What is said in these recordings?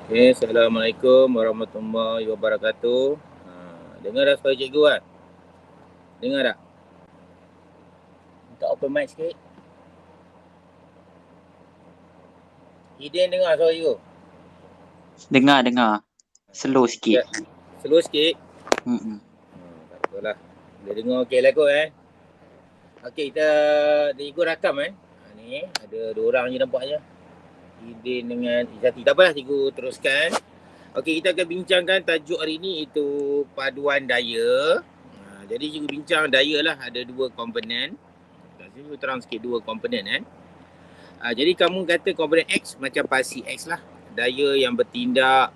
Okay, Assalamualaikum warahmatullahi wabarakatuh. Dengar tak suara cikgu kan? Dengar tak? Minta open mic sikit. Hidden dengar suara cikgu? Dengar. Slow sikit. Ya. Slow sikit. Tak apalah. Boleh dengar okey lah kot Okey, kita cikgu rakam Ni ada 2 orang je nampaknya. Hidden dengan Izzati. Tak apalah, cikgu teruskan. Okey, kita akan bincangkan tajuk hari ni itu paduan daya. Jadi cikgu bincang daya lah, ada 2 komponen. Cikgu terang sikit 2 komponen jadi kamu kata komponen X macam pasi X lah. Daya yang bertindak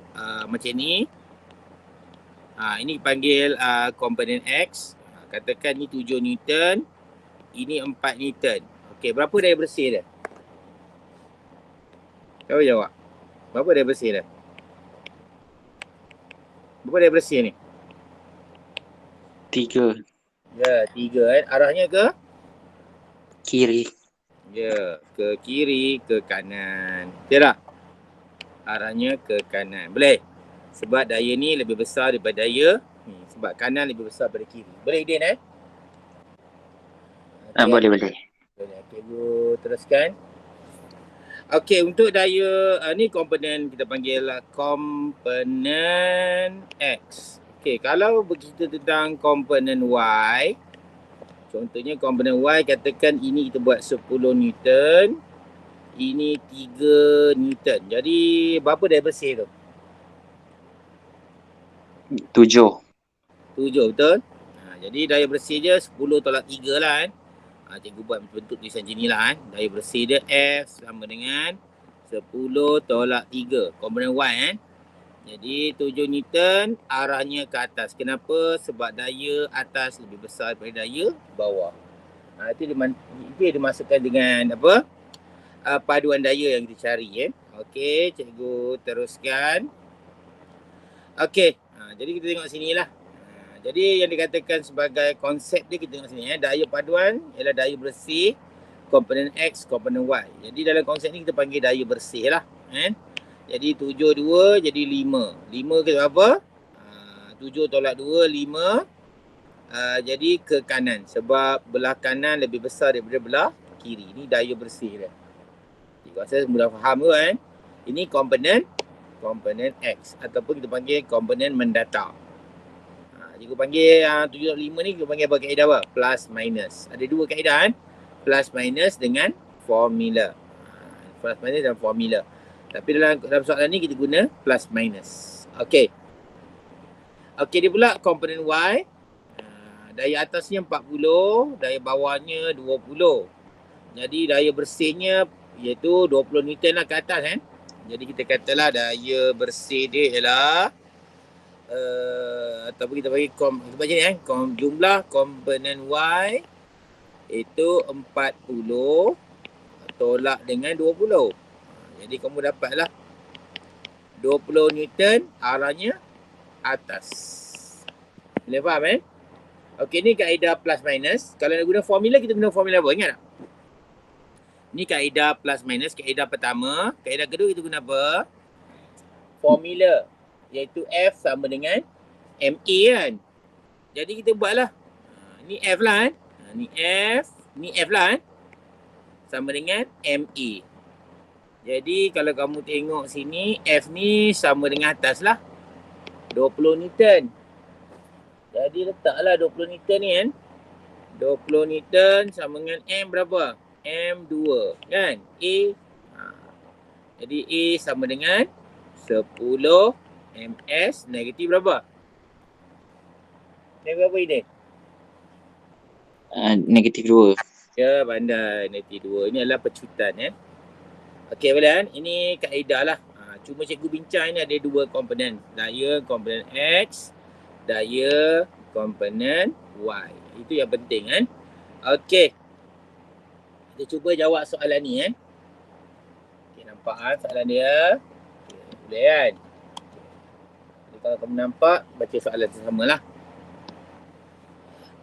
macam ni. Ini panggil komponen X. Katakan ni 7 Newton. Ini 4 Newton. Okey, berapa daya bersih dia? Kau jawab. Berapa daya bersih dia? Berapa daya bersih ni? 3. Ya, 3 Arahnya ke? Kiri. Ya, ke kiri, ke kanan. Betul tak? Arahnya ke kanan. Boleh? Sebab daya ni lebih besar daripada daya ni. Sebab kanan lebih besar daripada kiri. Boleh, Idin Okay. Boleh. Boleh. Cikgu teruskan. Okey, untuk daya ni komponen kita panggil komponen X. Okey, kalau bercerita tentang komponen Y, contohnya komponen Y, katakan ini kita buat 10 Newton, ini 3 Newton. Jadi berapa daya bersih tu? 7. 7, betul? Jadi daya bersih dia 10 tolak 3 lah cikgu buat bentuk tulisan macam ni lah Daya bersih dia F sama dengan 10 tolak 3. Komponen Y Jadi 7 Newton arahnya ke atas. Kenapa? Sebab daya atas lebih besar daripada daya bawah. Itu dia dimasukkan dengan apa? Paduan daya yang kita cari Okey, cikgu teruskan. Okey, jadi kita tengok sini lah. Jadi yang dikatakan sebagai konsep dia, kita tengok sini daya paduan ialah daya bersih komponen X, komponen Y. Jadi dalam konsep ni kita panggil daya bersih lah Jadi 7, 2 jadi 5. 5 ke apa? 7 tolak 2, 5. Jadi ke kanan. Sebab belah kanan lebih besar daripada belah kiri. Ini daya bersih dia. Cikgu rasa mudah faham tu Ini komponen X. Ataupun kita panggil komponen mendatar. Cikgu panggil 7.5 ni kita panggil apa kaedah apa? Plus minus. Ada 2 kaedah Plus minus dengan formula. Plus minus dan formula. Tapi dalam soalan ni kita guna plus minus. Okey. Okey, dia pula komponen Y. Daya atasnya 40, daya bawahnya 20. Jadi daya bersihnya iaitu 20 Newton lah ke atas Jadi kita katalah daya bersih dia ialah ataupun kita bagi jumlah komponen Y itu 40 tolak dengan 20. Jadi kamu dapatlah 20 Newton arahnya atas. Boleh faham Okey, ni kaedah plus minus. Kalau nak guna formula, kita guna formula apa? Ingat tak? Ni kaedah plus minus, kaedah pertama. Kaedah kedua kita guna apa? Formula. Iaitu F sama dengan MA Jadi kita buatlah. Ni F lah Ni F lah sama dengan MA. Jadi kalau kamu tengok sini, F ni sama dengan atas lah. 20 Newton. Jadi letaklah 20 Newton ni 20 Newton sama dengan M berapa? M2 kan? A. Jadi A sama dengan 10 ms negatif berapa? Negatif berapa ini? Negatif 2. Ya, pandai. Negatif 2. Ini adalah pecutan Okey, boleh Ini kaedah lah. Cuma cikgu bincang ni ada 2 komponen. Daya komponen X, daya komponen Y. Itu yang penting Okey. Kita cuba jawab soalan ni Okey, nampak soalan dia? Okay, boleh Jadi kalau kamu nampak, baca soalan sama lah.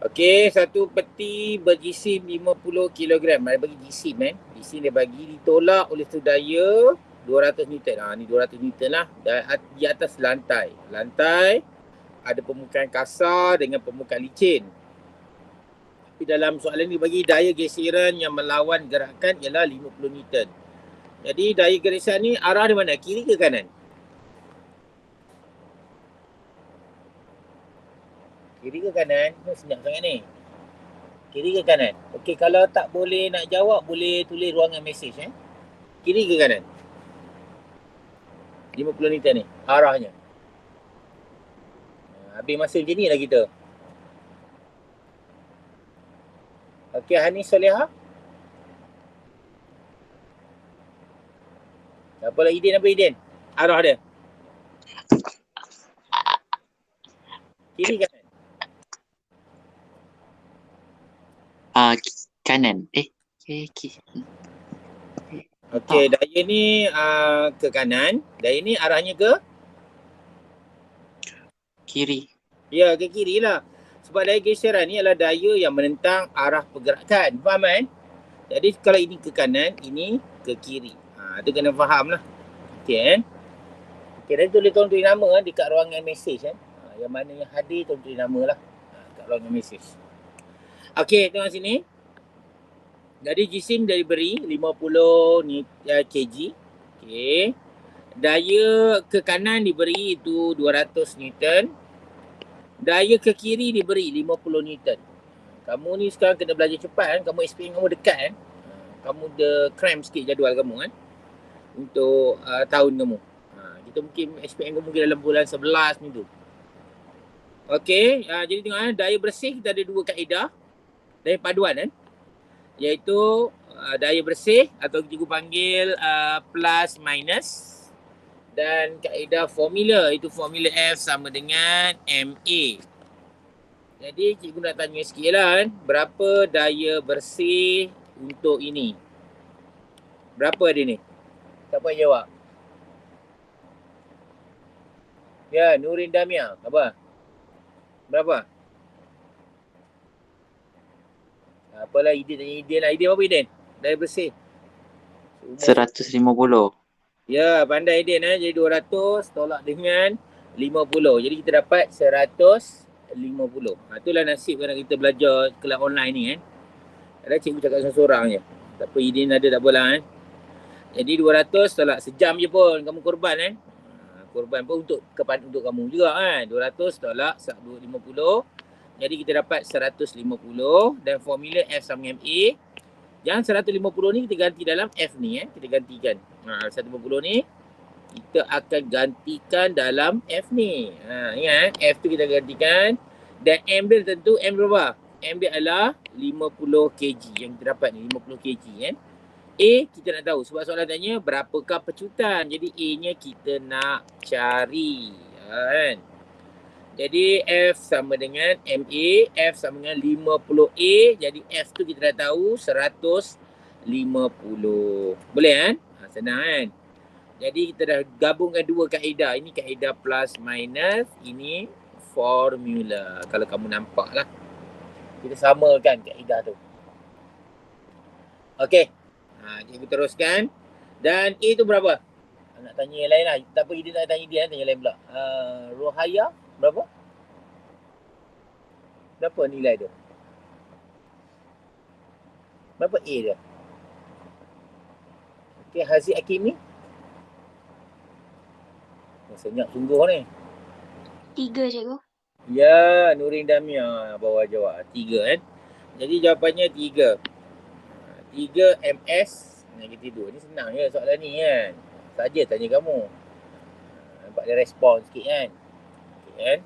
Okey, satu peti berjisim 50 kg. Dia bagi jisim Jisim dia bagi ditolak oleh satu daya 200 Newton. Ni 200 Newton lah. Di atas lantai. Lantai ada permukaan kasar dengan permukaan licin. Tapi dalam soalan ni bagi daya geseran yang melawan gerakan ialah 50 Newton. Jadi daya geseran ni arah di mana? Kiri ke kanan? Kiri ke kanan? Senyap sangat ni. Kiri ke kanan? Okey, kalau tak boleh nak jawab, boleh tulis ruangan mesej. Kiri ke kanan? 50 Newton ni, arahnya. Habis masa macam ni lah kita. Okey, Hanis Soleha. Apa lagi Idin? Arah dia. Kiri kanan? Kanan. Okey, daya ni ke kanan. Daya ni arahnya ke? Kiri. Ya, ke kiri lah. Sebab daya geseran ni adalah daya yang menentang arah pergerakan. Faham kan? Jadi kalau ini ke kanan, ini ke kiri. Itu kena faham lah. Okey kan? Okey, dan tolong tulis nama dekat ruangan mesej kan. Yang mana yang hadir tolong tulis nama lah. Dekat ruangan mesej. Okey, tengok sini. Jadi jisim dia diberi 50 kg. Okey. Daya ke kanan diberi itu 200 Newton. Daya ke kiri diberi 50 Newton. Kamu ni sekarang kena belajar cepat kan. Kamu SPM kamu dekat kan. Kamu dah cram sikit jadual kamu kan. Untuk tahun kamu. Kita mungkin SPM kamu mungkin dalam bulan 11 ni tu. Okey. Jadi tengok daya bersih kita ada dua kaedah. Daya paduan kan. Iaitu daya bersih atau cikgu panggil plus minus. Dan kaedah formula, itu formula F sama dengan MA. Jadi cikgu nak tanya sikit lah kan. Berapa daya bersih untuk ini? Berapa dia ni? Siapa yang jawab? Ya, Nurin Damia. Apa? Berapa? Apalah Idin tanya Idin lah. Idin berapa Idin? Daya bersih. 150. Ya, pandai Idin Jadi 200 tolak dengan 50. Jadi kita dapat 150. Itulah nasib kadang kita belajar kelas online ni kan. Kadang cikgu cakap seorang-seorang je. Tak apa Idin ada tak apalah kan. Jadi 200 tolak sejam je pun kamu korban kan. Korban pun untuk kamu juga kan. 200 tolak 250. Jadi kita dapat 150 dan formula F sama dengan A. Yang 150 ni kita ganti dalam F ni kita gantikan. 150 ni kita akan gantikan dalam F ni. Ingat F tu kita gantikan dan M dia tentu M berapa? M dia adalah 50 kg yang kita dapat ni 50 kg kan. A kita nak tahu sebab soalan tanya berapakah pecutan. Jadi A nya kita nak cari kan. Jadi F sama dengan MA, F sama dengan 50A. Jadi F tu kita dah tahu 150. Boleh kan? Senang kan? Jadi kita dah gabungkan dua kaedah. Ini kaedah plus minus, ini formula. Kalau kamu nampak lah. Kita samakan kaedah tu. Okey. Kita teruskan. Dan A tu berapa? Nak tanya yang lain lah. Tak apa, dia tak tanya dia, tanya lain pula. Rohaya berapa? Berapa nilai tu? Berapa A dia? Okey, Haziq Hakimi. Senyap sungguh ni. 3 cikgu. Ya, Nurin Damia bawa jawab. 3 kan. Jadi jawapannya 3. 3 MS negatif 2. Ni senang je soalan ni kan. Saja tanya kamu. Nampak dia respon sikit kan. Okay, kan.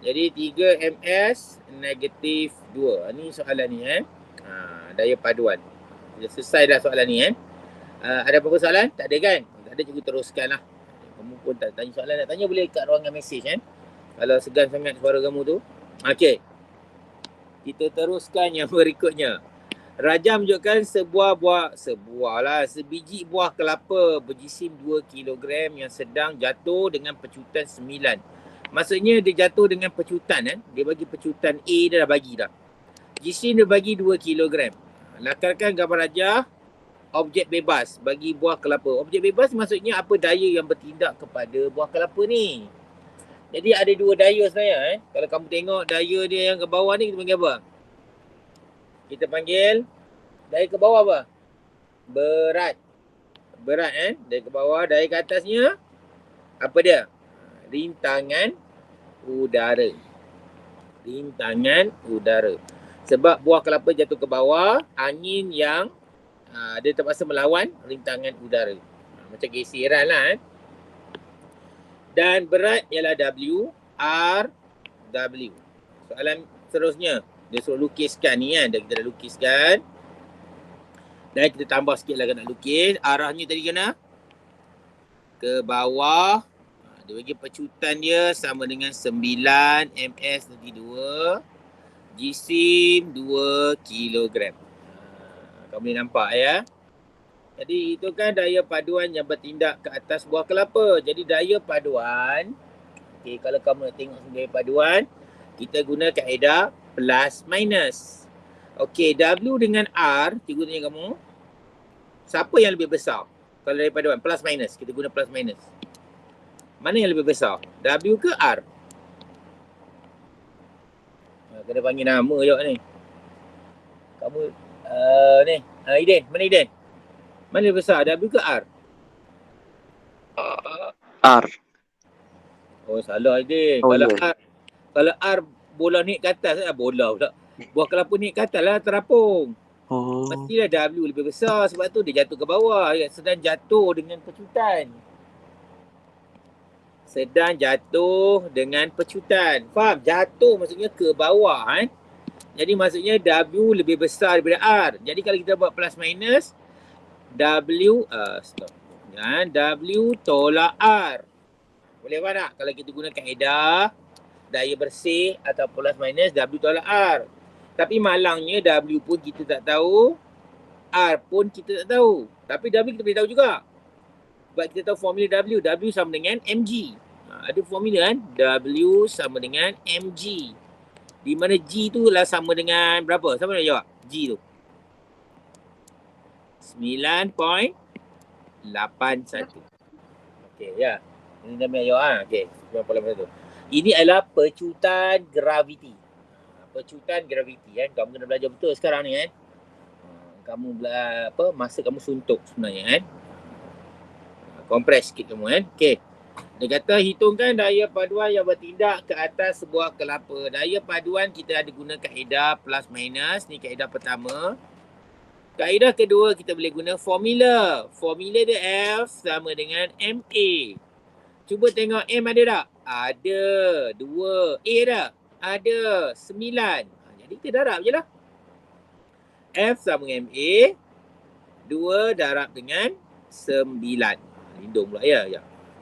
Jadi 3 MS negatif 2. Ni soalan ni kan. Daya paduan. Dah selesai dah soalan ni kan. Ada apa-apa soalan? Tak ada kan? Tak ada, cikgu teruskan lah. Kamu pun tak tanya soalan, nak tanya boleh kat ruangan mesej kan. Kalau segan sangat suara kamu tu. Okey. Kita teruskan yang berikutnya. Raja menunjukkan sebiji buah kelapa berjisim 2 kg yang sedang jatuh dengan pecutan 9. Maksudnya dia jatuh dengan pecutan kan. Dia bagi pecutan A, dia dah bagi dah. Jisim dia bagi 2 kg. Lakarkan gambar rajah objek bebas bagi buah kelapa. Objek bebas maksudnya apa daya yang bertindak kepada buah kelapa ni. Jadi ada dua daya sebenarnya. Kalau kamu tengok daya dia yang ke bawah ni kita panggil apa? Kita panggil daya ke bawah apa? Berat. Berat daya ke bawah. Daya ke atasnya apa dia? Rintangan udara. Rintangan udara. Sebab buah kelapa jatuh ke bawah, angin yang dia terpaksa melawan rintangan udara. Macam geseran lah. Dan berat ialah W, R, W. Soalan seterusnya, dia suruh lukiskan ni kan. Kita dah lukiskan. Dan kita tambah sikit lah nak lukis. Arahnya tadi kena ke bawah. Dia bagi pecutan dia sama dengan 9 ms nanti 2. Jisim 2 kilogram. Kamu boleh nampak ya. Jadi itu kan daya paduan yang bertindak ke atas buah kelapa. Jadi daya paduan, okay, kalau kamu nak tengok daya paduan, kita guna kaedah plus minus. Okey, W dengan R, cikgu tanya kamu, siapa yang lebih besar? Kalau daya paduan plus minus, kita guna plus minus. Mana yang lebih besar? W ke R? Kena panggil nama je ni. Kamu ni, Iden, mana Iden? Mana lebih besar, W ke R? R. Oh, salah Iden. Oh, Kalau yeah. kalau R bola naik ke atas, bola pula. Buah kelapa naik ke atas lah, terapung. Oh. Mestilah W lebih besar, sebab tu dia jatuh ke bawah. Sedang jatuh dengan pecutan. Sedang jatuh dengan pecutan. Faham? Jatuh maksudnya ke bawah kan. Jadi maksudnya W lebih besar daripada R. Jadi kalau kita buat plus minus, W W tolak R. Boleh faham tak? Kalau kita guna kaedah daya bersih atau plus minus, W tolak R. Tapi malangnya W pun kita tak tahu, R pun kita tak tahu. Tapi W kita boleh tahu juga. Sebab kita tahu formula W. W sama dengan mg. Ada formula kan? W sama dengan mg. Di mana G tu lah sama dengan berapa? Siapa nak jawab? G tu. 9.81. Okey, ya. Ini nama jawab. Okey, 9.81. Ini adalah pecutan graviti. Pecutan graviti kan. Kamu kena belajar betul sekarang ni kan. Kamu masa kamu suntuk sebenarnya kan. Kompres sikit kamu kan. Okey. Dia kata hitungkan daya paduan yang bertindak ke atas sebuah kelapa. Daya paduan kita ada guna kaedah plus minus. Ni kaedah pertama. Kaedah kedua kita boleh guna formula. Formula dia F sama dengan MA. Cuba tengok M ada tak? Ada. 2. A ada? Ada. 9. Jadi kita darab je lah. F sama dengan MA. 2 darab dengan 9. Lindung pula ya.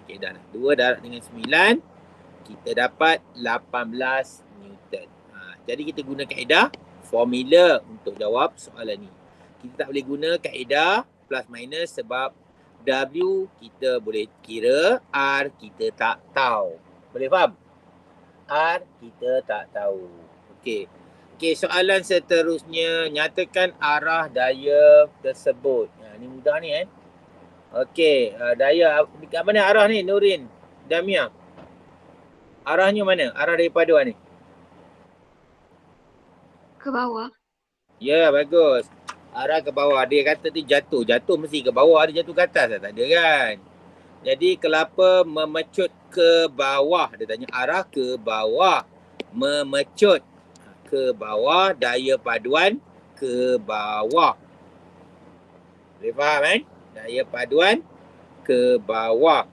Okey dah. 2 darab dengan 9. Kita dapat 18 Newton. Jadi kita guna kaedah formula untuk jawab soalan ni. Kita tak boleh guna kaedah plus minus sebab W kita boleh kira, R kita tak tahu. Boleh faham? R kita tak tahu. Okey. Okey, soalan seterusnya, nyatakan arah daya tersebut. Ni mudah ni kan. Okey, daya dekat mana arah ni Nurin, Damia? Arahnya mana? Arah daya paduan ni. Ke bawah. Ya, bagus. Arah ke bawah. Dia kata tu jatuh. Jatuh mesti ke bawah. Dia jatuh ke atas tak ada kan? Jadi kelapa memecut ke bawah. Dia tanya arah ke bawah. Memecut ke bawah. Daya paduan ke bawah. Boleh faham kan? Daya paduan ke bawah.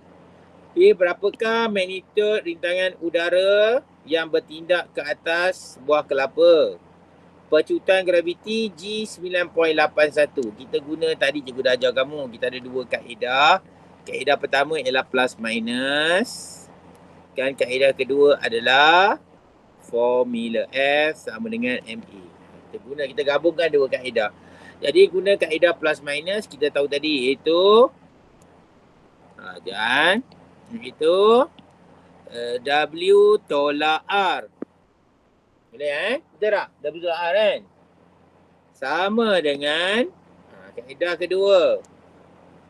Berapakah magnitude rintangan udara yang bertindak ke atas buah kelapa? Pecutan graviti G 9.81. Kita guna tadi cikgu dah ajar kamu. Kita ada dua kaedah. Kaedah pertama ialah plus minus. Kan kaedah kedua adalah formula F sama dengan MA. Kita gabungkan dua kaedah. Jadi guna kaedah plus minus kita tahu tadi iaitu W tolak R. Boleh Betul tak? W tolak R kan? Sama dengan Kaedah kedua.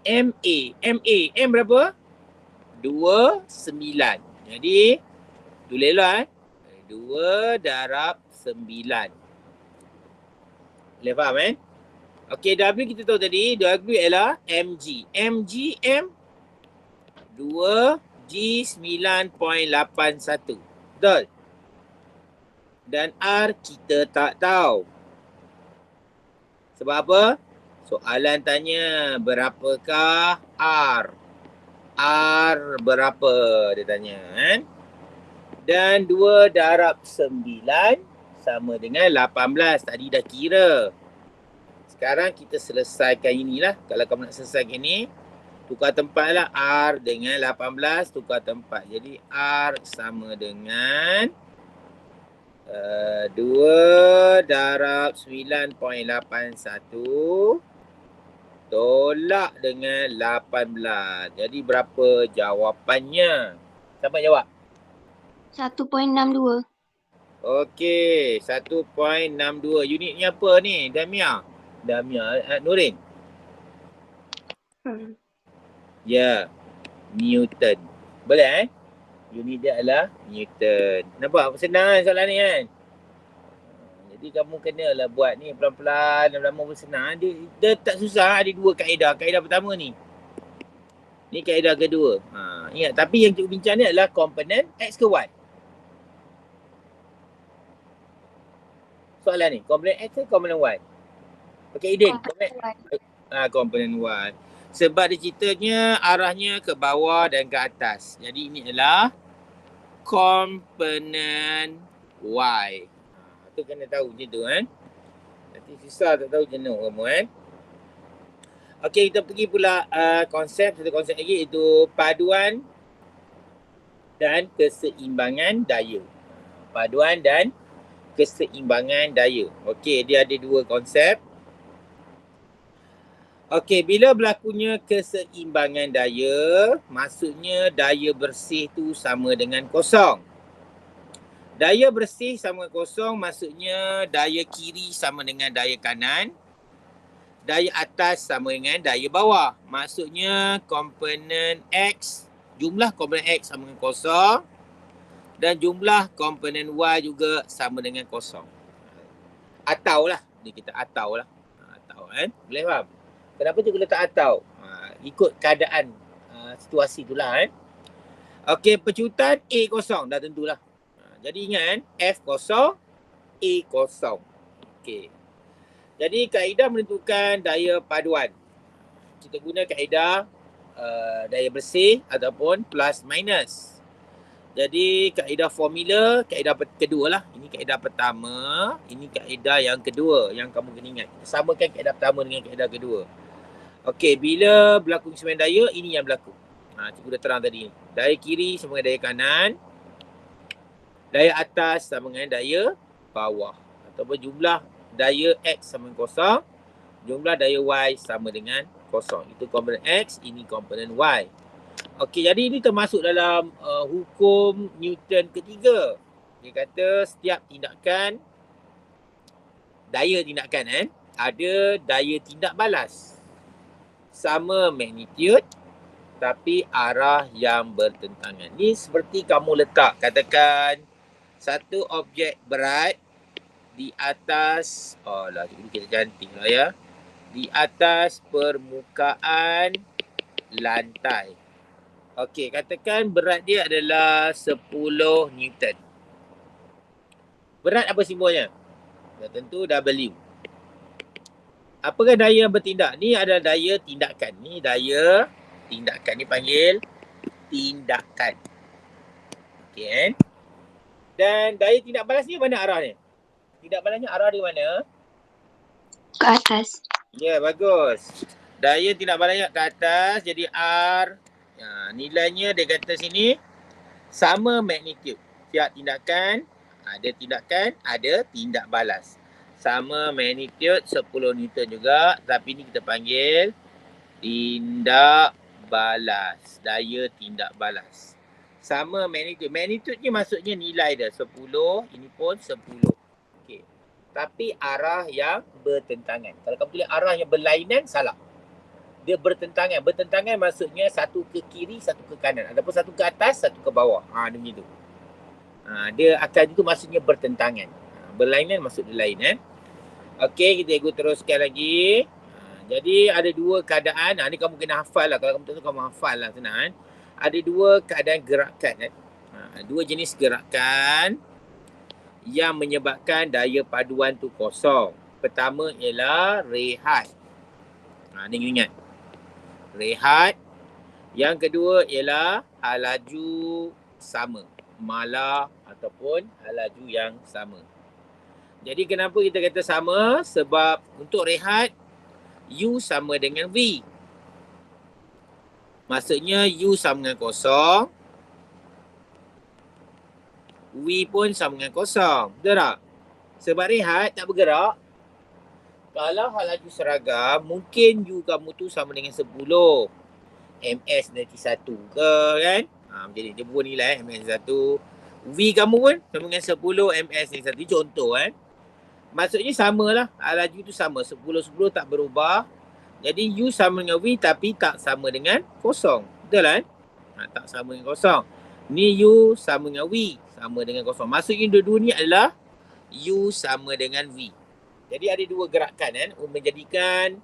MA. M berapa? 29. Jadi, tulislah 2 darab 9. Boleh faham Okey, W kita tahu tadi, W ialah mg. mg, M 2G 9.81. Betul? Dan R kita tak tahu. Sebab apa? Soalan tanya berapakah R? R berapa dia tanya Dan 2 darab 9 sama dengan 18. Tadi dah kira. Sekarang kita selesaikan inilah. Kalau kamu nak selesaikan ini, tukar tempat lah. R dengan 18 tukar tempat. Jadi R sama dengan 2 darab 9.81 tolak dengan 18. Jadi berapa jawapannya? Siapa jawab? 1.62. Okey, 1.62. Unitnya apa ni? Damia, Nurin. Ya, Newton. Boleh Unit dia adalah Newton. Nampak? Senang soalan ni Jadi kamu kenalah buat ni pelan-pelan, lama-lama pun senang. Dia tak susah, ada 2 kaedah. Kaedah pertama ni. Ni kaedah kedua. Ingat, tapi yang cikgu bincang ni adalah komponen X ke Y? Soalan ni, komponen X ke komponen Y? Okey, Idin. Komponen Y. Sebab dia ceritanya arahnya ke bawah dan ke atas. Jadi ini adalah komponen Y. Tu kena tahu je tu Nanti susah tak tahu jenuh kamu Okey, kita pergi pula satu konsep lagi iaitu paduan dan keseimbangan daya. Paduan dan keseimbangan daya. Okey, dia ada 2 konsep. Okey, bila berlakunya keseimbangan daya, maksudnya daya bersih tu sama dengan kosong. Daya bersih sama kosong maksudnya daya kiri sama dengan daya kanan. Daya atas sama dengan daya bawah. Maksudnya komponen X, jumlah komponen X sama dengan kosong. Dan jumlah komponen Y juga sama dengan kosong. Atau lah. Kita atau lah. Atau Boleh faham? Kenapa cikgu letak atau? Ikut keadaan situasi tu lah Okey, pecutan A kosong. Dah tentulah. Jadi ingat F kosong, A kosong. Okey. Jadi kaedah menentukan daya paduan. Kita guna kaedah daya bersih ataupun plus minus. Jadi kaedah formula, kaedah kedua lah. Ini kaedah pertama, ini kaedah yang kedua yang kamu kena ingat. Samakan kaedah pertama dengan kaedah kedua. Okey, bila berlaku keseimbangan daya, ini yang berlaku. Cikgu dah terang tadi. Daya kiri sama dengan daya kanan. Daya atas sama dengan daya bawah. Ataupun jumlah daya X sama dengan kosong. Jumlah daya Y sama dengan kosong. Itu komponen X, ini komponen Y. Okey, jadi ini termasuk dalam hukum Newton ketiga. Dia kata setiap tindakan, daya tindakan ada daya tindak balas. Sama magnitude tapi arah yang bertentangan. Ni seperti kamu letak, katakan satu objek berat di atas, kita cantik lah ya, di atas permukaan lantai. Okey, katakan berat dia adalah 10 Newton. Berat apa simbolnya? Dah tentu W. Apakah daya yang bertindak? Ni adalah daya tindakan. Ni daya tindakan. Ni panggil tindakan. Okey Dan daya tindak balas ni mana arahnya? Tindak balasnya arah di mana? Ke atas. Ya, bagus. Daya tindak balasnya ke atas. Jadi R. Nilainya dia kata sini sama magnitude. Tiap tindakan, ada tindak balas. Sama magnitude 10 Newton juga. Tapi ni kita panggil tindak balas. Daya tindak balas. Sama magnitude. Magnitude ni maksudnya nilai dia. 10, ini pun 10. Okey. tapi arah yang bertentangan. Kalau kamu tulis arah yang berlainan, salah. Dia bertentangan. Bertentangan maksudnya satu ke kiri, satu ke kanan. Ataupun satu ke atas, satu ke bawah. Dia begitu. Dia akan itu maksudnya bertentangan. Berlainan maksud dia lain. Okey, kita ikut teruskan lagi. Jadi ada dua keadaan. Ni kamu kena hafal lah. Kalau kamu tak tahu, kamu hafal lah, senang kan. Ada dua keadaan gerakan kan. Dua jenis gerakan yang menyebabkan daya paduan tu kosong. Pertama ialah rehat. Ni ingat. Rehat. Yang kedua ialah hal laju sama. Mala ataupun hal laju yang sama. Jadi kenapa kita kata sama? Sebab untuk rehat, U sama dengan V. Maksudnya U sama dengan kosong. V pun sama dengan kosong. Betul tak? Sebab rehat tak bergerak. Kalau hal laju seragam, mungkin U kamu tu sama dengan 10. MS nanti 1 ke kan? Jadi dia buat nilai MS 1. V kamu pun sama dengan 10 MS ni 1. Contoh kan. Maksudnya samalah. Hal laju tu sama. 10-10 tak berubah. Jadi U sama dengan V tapi tak sama dengan kosong. Betul kan? Tak sama dengan kosong. Ni U sama dengan V. Sama dengan kosong. Maksudnya dua-dua ni adalah U sama dengan V. Jadi ada dua gerakan kan. Menjadikan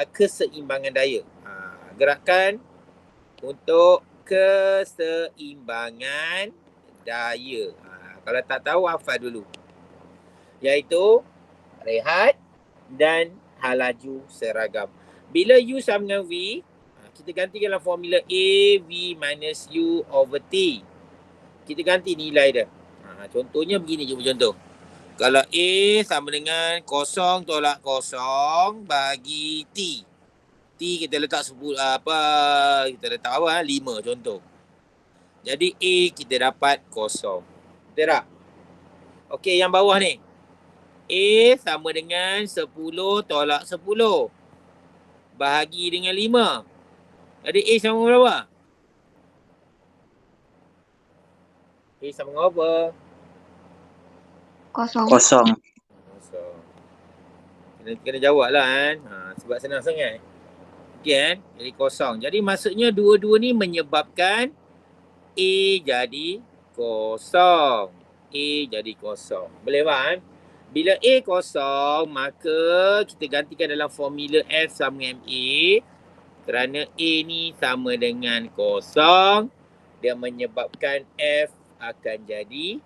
keseimbangan daya. Gerakan untuk keseimbangan daya. Kalau tak tahu, hafal dulu. Iaitu rehat dan hal laju seragam. Bila U sama dengan V, kita ganti dalam formula A V minus U over T. Kita ganti nilai dia. Contohnya begini je contoh. Kalau A sama dengan 0 tolak 0 bagi T. T kita letak 10 kita letak 5 contoh. Jadi A kita dapat 0. Betul tak? Okey, yang bawah ni. A sama dengan 10 tolak 10 bahagi dengan 5. Jadi A sama berapa? A sama dengan apa? Kosong. Kena jawab lah kan. Sebab senang sangat. Okey kan? Jadi kosong. Jadi maksudnya dua-dua ni menyebabkan A jadi kosong. A jadi kosong. Boleh faham? Bila A kosong, maka kita gantikan dalam formula F sama dengan MA. Kerana A ni sama dengan kosong, dia menyebabkan F akan jadi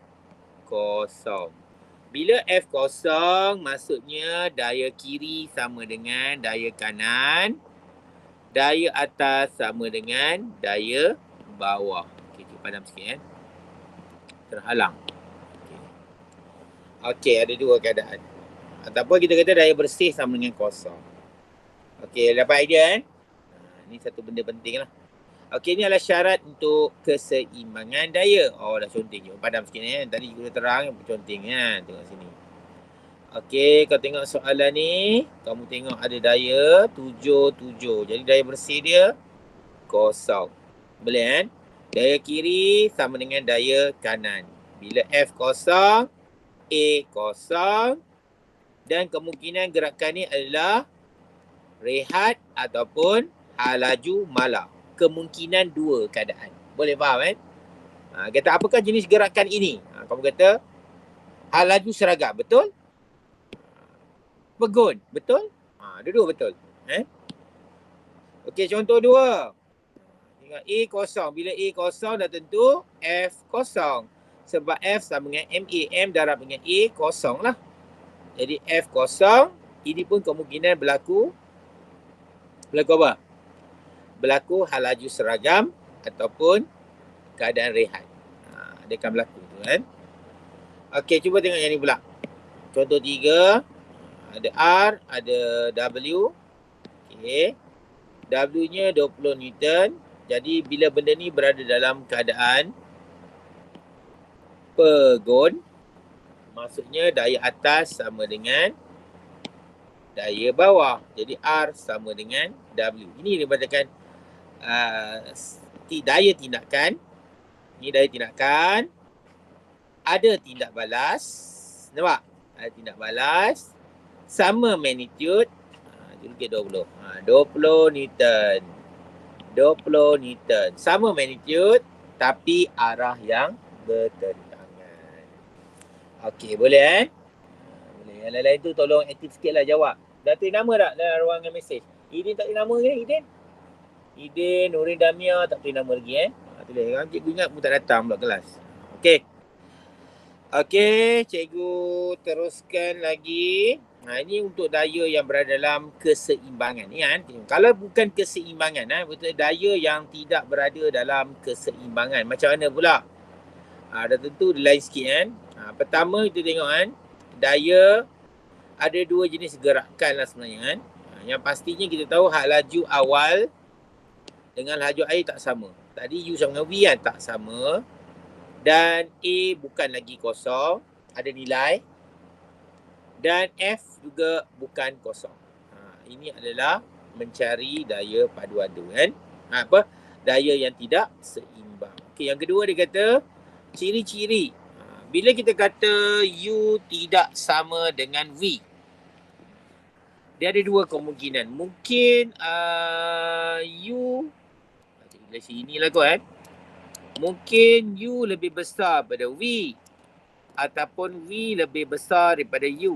kosong. Bila F kosong, maksudnya daya kiri sama dengan daya kanan. Daya atas sama dengan daya bawah. Okey, padam sikit kan. Terhalang. Okey, ada dua keadaan. Ataupun kita kata daya bersih sama dengan kosong. Okey, dapat idea kan? Ini satu benda penting lah. Okey, ini adalah syarat untuk keseimbangan daya. Dah conteng je. Padam sikit ni kan. Tadi guna terang, conteng kan. Tengok sini. Okey, kau tengok soalan ni. Kamu tengok ada daya 7. Jadi daya bersih dia kosong. Boleh kan? Daya kiri sama dengan daya kanan. Bila F kosong, A kosong. Dan kemungkinan gerakan ni adalah rehat ataupun hal laju mala. Kemungkinan dua keadaan. Boleh faham kan? Kata apakah jenis gerakan ini? Kamu kata hal laju seragam. Betul? Pegun. Betul? Dua-dua betul. Okey, contoh 2. Tengok A kosong. Bila A kosong dah tentu F kosong. Sebab F sama dengan MA. M darab dengan A kosong lah. Jadi F kosong. Ini pun kemungkinan berlaku apa? Berlaku hal laju seragam ataupun keadaan rehat. Dia akan berlaku tu kan. Okey, cuba tengok yang ni pula. Contoh 3. Ada R, ada W. Okey. W-nya 20 Newton. Jadi bila benda ni berada dalam keadaan pegun, maksudnya daya atas sama dengan daya bawah. Jadi R sama dengan W. Ini dikatakan daya tindakan. Ini daya tindakan. Ada tindak balas. Nampak? ada tindak balas, sama magnitude, juga 20. 20 Newton. 20 Newton. Sama magnitude tapi arah yang bertentangan. Okey, boleh boleh. Yang lain-lain tu tolong aktif sikit lah jawab. Dah tulis nama tak dalam ruangan mesej? Idin tak tulis nama ke Idin? Idin, Nurin Damia tak tulis nama lagi tulis. Kalau cikgu ingat pun tak datang pula kelas. Okey. Okey, cikgu teruskan lagi. Ini untuk daya yang berada dalam keseimbangan. Kan? Kalau bukan keseimbangan, betul daya yang tidak berada dalam keseimbangan. Macam mana pula? Dah tentu lain sikit kan. Pertama kita tengok kan, daya ada dua jenis gerakan lah sebenarnya kan. Yang pastinya kita tahu hak laju awal dengan laju air tak sama. Tadi U sama dengan V kan, tak sama. Dan A bukan lagi kosong, ada nilai. Dan F juga bukan kosong. Ini adalah mencari daya paduan tu kan. Daya yang tidak seimbang. Okey, yang kedua dia kata ciri-ciri. Bila kita kata U tidak sama dengan V, dia ada dua kemungkinan. Mungkin U dari sini lah kot mungkin U lebih besar daripada V ataupun V lebih besar daripada U.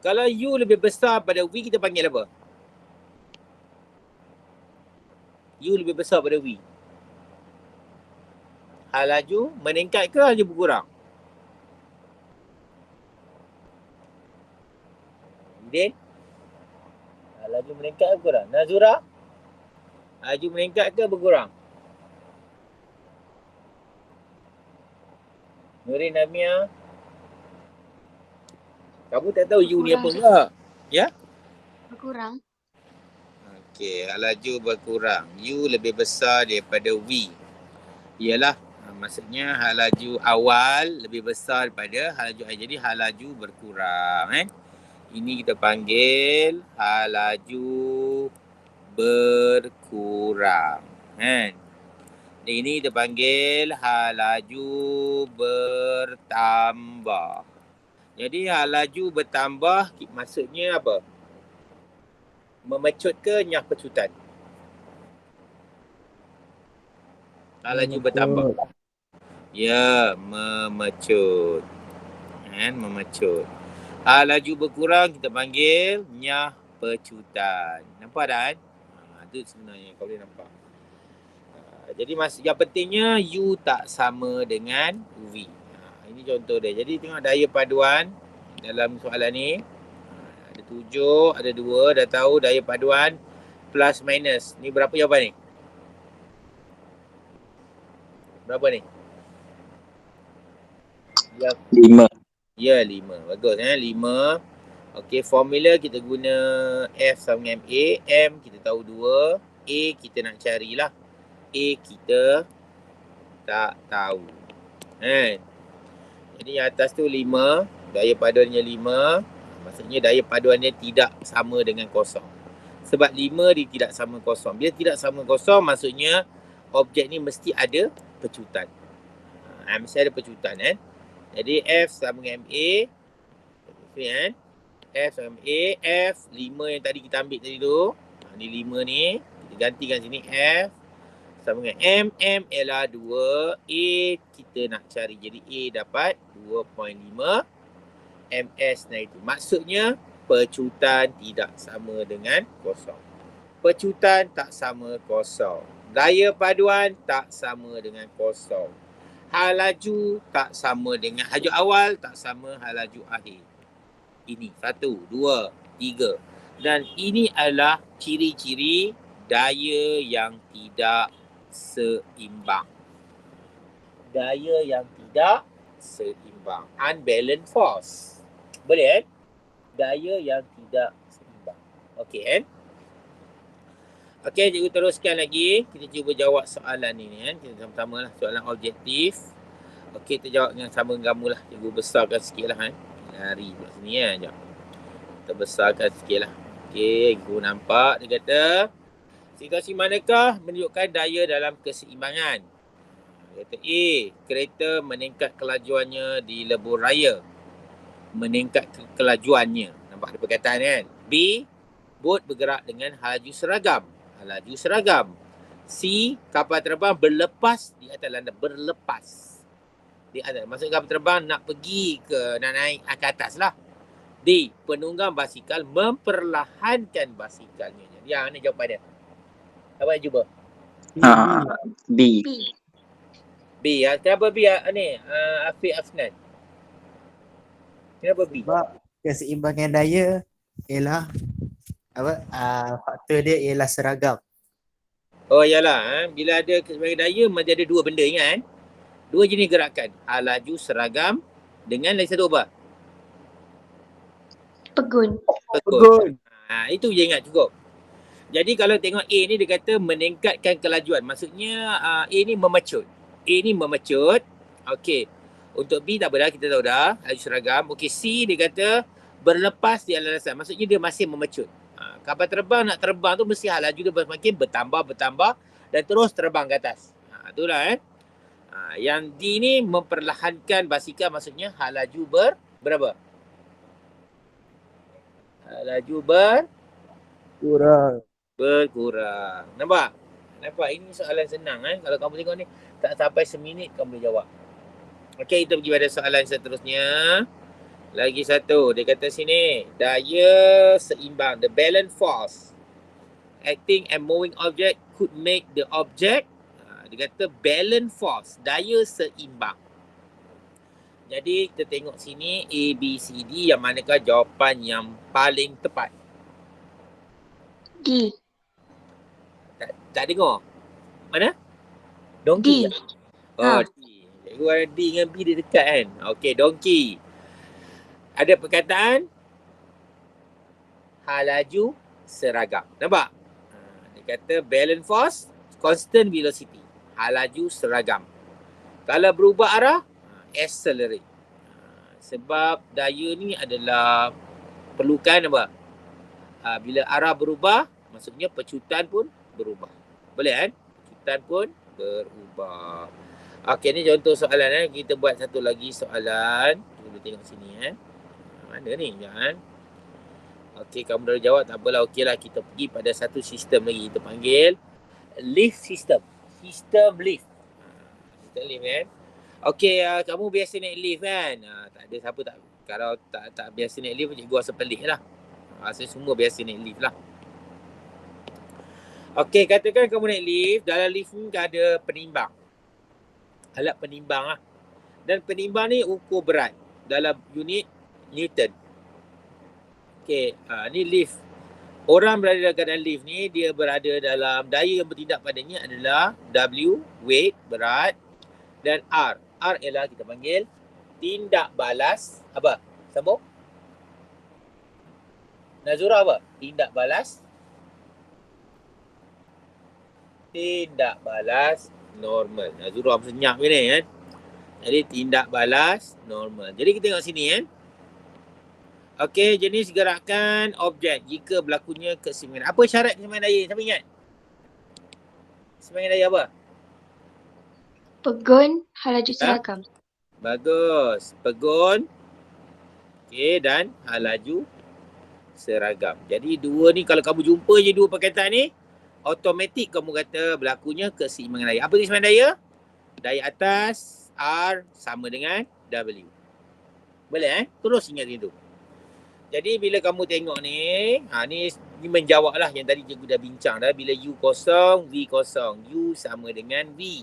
Kalau U lebih besar daripada V, kita panggil apa? U lebih besar daripada V. Hal laju meningkat ke laju berkurang? Din? Laju meningkat ke berkurang? Nazura? Laju meningkat ke berkurang? Nurin Namia? Kamu tak tahu U ni apa enggak? Ya? Berkurang. Okey, laju berkurang. U lebih besar daripada V. Ialah maksudnya hal laju awal lebih besar daripada hal laju air. Jadi hal laju berkurang Ini kita panggil hal laju berkurang Dan ini kita panggil hal laju bertambah. Jadi hal laju bertambah maksudnya apa? Memecut ke nyah pecutan? Hal laju bertambah. Ya, memecut. Memecut. Hal laju berkurang kita panggil nyah pecutan. Nampak tak kan? Itu sebenarnya kau boleh nampak. Jadi yang pentingnya U tak sama dengan V. Ini contoh dia. Jadi tengok daya paduan dalam soalan ni. Ada 7, ada 2. Dah tahu daya paduan plus minus. Ni berapa jawapan ni? Berapa ni? 5. Ya, 5. Bagus 5. Okey, formula kita guna F sama dengan MA. M kita tahu 2. A kita nak carilah. A kita tak tahu. Jadi yang atas tu 5. Daya paduannya 5. Maksudnya daya paduannya tidak sama dengan kosong. Sebab 5 dia tidak sama kosong. Bila tidak sama kosong, maksudnya objek ni mesti ada pecutan. Mesti ada pecutan Jadi F sama dengan MA. F sama MA. F 5 yang tadi kita ambil tadi tu. Ni 5 ni. Kita gantikan sini F sama dengan M. M ialah 2. A kita nak cari. Jadi A dapat 2.5 ms naik itu. Maksudnya pecutan tidak sama dengan kosong. Pecutan tak sama kosong. Daya paduan tak sama dengan kosong. Hal laju tak sama dengan laju awal, tak sama hal laju akhir. Ini 1, 2, 3. Dan ini adalah ciri-ciri daya yang tidak seimbang. Daya yang tidak seimbang. Unbalanced force. Boleh Daya yang tidak seimbang. Okey Okey, cikgu teruskan lagi. Kita cuba jawab soalan ni Kita sama-sama lah soalan objektif. Okey, kita jawab dengan sama kamu lah. Cikgu besarkan sikit lah Lari pula sini Sekejap. Kita besarkan sikit lah. Okey, cikgu nampak. Dia kata, situasi manakah menunjukkan daya dalam keseimbangan? Dia kata A, kereta meningkat kelajuannya di lebuh raya. meningkat kelajuannya. Nampak ada perkataan kan? B, bot bergerak dengan laju seragam. Laju seragam. C, kapal terbang berlepas di atas landas. Berlepas. Di atas. Maksud kapal terbang nak pergi nak naik ke atas lah. D, penunggang basikal memperlahankan basikalnya. Yang ni jawapan dia. Apa yang cuba? B. B. B. Kenapa B ni? Afiq Afnan. Kenapa B? Sebab keseimbangan daya ialah faktor dia ialah seragam. Oh yalah, bila ada keseimbangan daya macam ada dua benda, ingat kan? Dua jenis gerakan. Laju seragam dengan lagi satu apa? Pegun. Pegun. Itu je ingat cukup. Jadi kalau tengok A ni dia kata meningkatkan kelajuan. Maksudnya A ni memecut. A ni memecut. Okey. Untuk B tak apa dah, kita tahu dah. Laju seragam. Okey, C dia kata berlepas di alam dasar. Maksudnya dia masih memecut. Kapal terbang nak terbang tu mesti laju dia semakin bertambah dan terus terbang ke atas. Itulah yang D ni memperlahankan basikal, maksudnya laju berapa? Laju berkurang. Nampak? Ini soalan senang Kalau kamu tengok ni tak sampai seminit kamu boleh jawab. Okey, kita pergi pada soalan seterusnya. Lagi satu, dia kata sini, daya seimbang, the balance force acting and moving object could make the object, dia kata balance force, daya seimbang. Jadi kita tengok sini A, B, C, D, yang manakah jawapan yang paling tepat? D. Tak dengar? Mana? Donkey. D. Oh, D. Cikgu ada D dengan B dia dekat kan? Okey, donkey. Ada perkataan laju seragam. Nampak? Dia kata balance force, constant velocity. Laju seragam. Kalau berubah arah, accelerate. Sebab daya ni adalah perlukan apa? Bila arah berubah, maksudnya pecutan pun berubah. Boleh kan? Pecutan pun berubah. Okey, ni contoh soalan Kita buat satu lagi soalan. Kita tengok sini Mana ni? Jangan. Okey, kamu dah jawab, tak apalah. Okeylah, kita pergi pada satu sistem lagi. Kita panggil lift system. Sistem lift. Sistem lift kan? Okey, kamu biasa naik lift kan? Tak ada siapa tak. Kalau tak biasa naik lift, cikgu rasa pelik lah. Rasa semua biasa naik lift lah. Okey, katakan kamu naik lift. Dalam lift ni ada penimbang. Alat penimbang lah. Dan penimbang ni ukur berat dalam unit Newton. Okey, ni lift. Orang berada dalam keadaan lift ni, dia berada dalam daya yang bertindak padanya adalah W, weight, berat, dan R. R ialah kita panggil tindak balas. Apa? Sambung? Nazura apa? Tindak balas normal. Nazura senyap ni kan? Jadi tindak balas normal. Jadi kita tengok sini kan? Okey, jenis gerakan objek jika berlakunya keseimbangan. Apa syarat keseimbangan daya? Siapa ingat? Keseimbangan daya apa? Pegun, laju seragam. Bagus. Pegun. Okey, dan laju seragam. Jadi dua ni kalau kamu jumpa je dua perkataan ni, automatik kamu kata berlakunya keseimbangan daya. Apa keseimbangan daya? Daya atas R sama dengan W. Boleh Terus ingat itu. Jadi bila kamu tengok ni, ni menjawab lah yang tadi cikgu dah bincang dah. Bila U kosong, V kosong. U sama dengan V.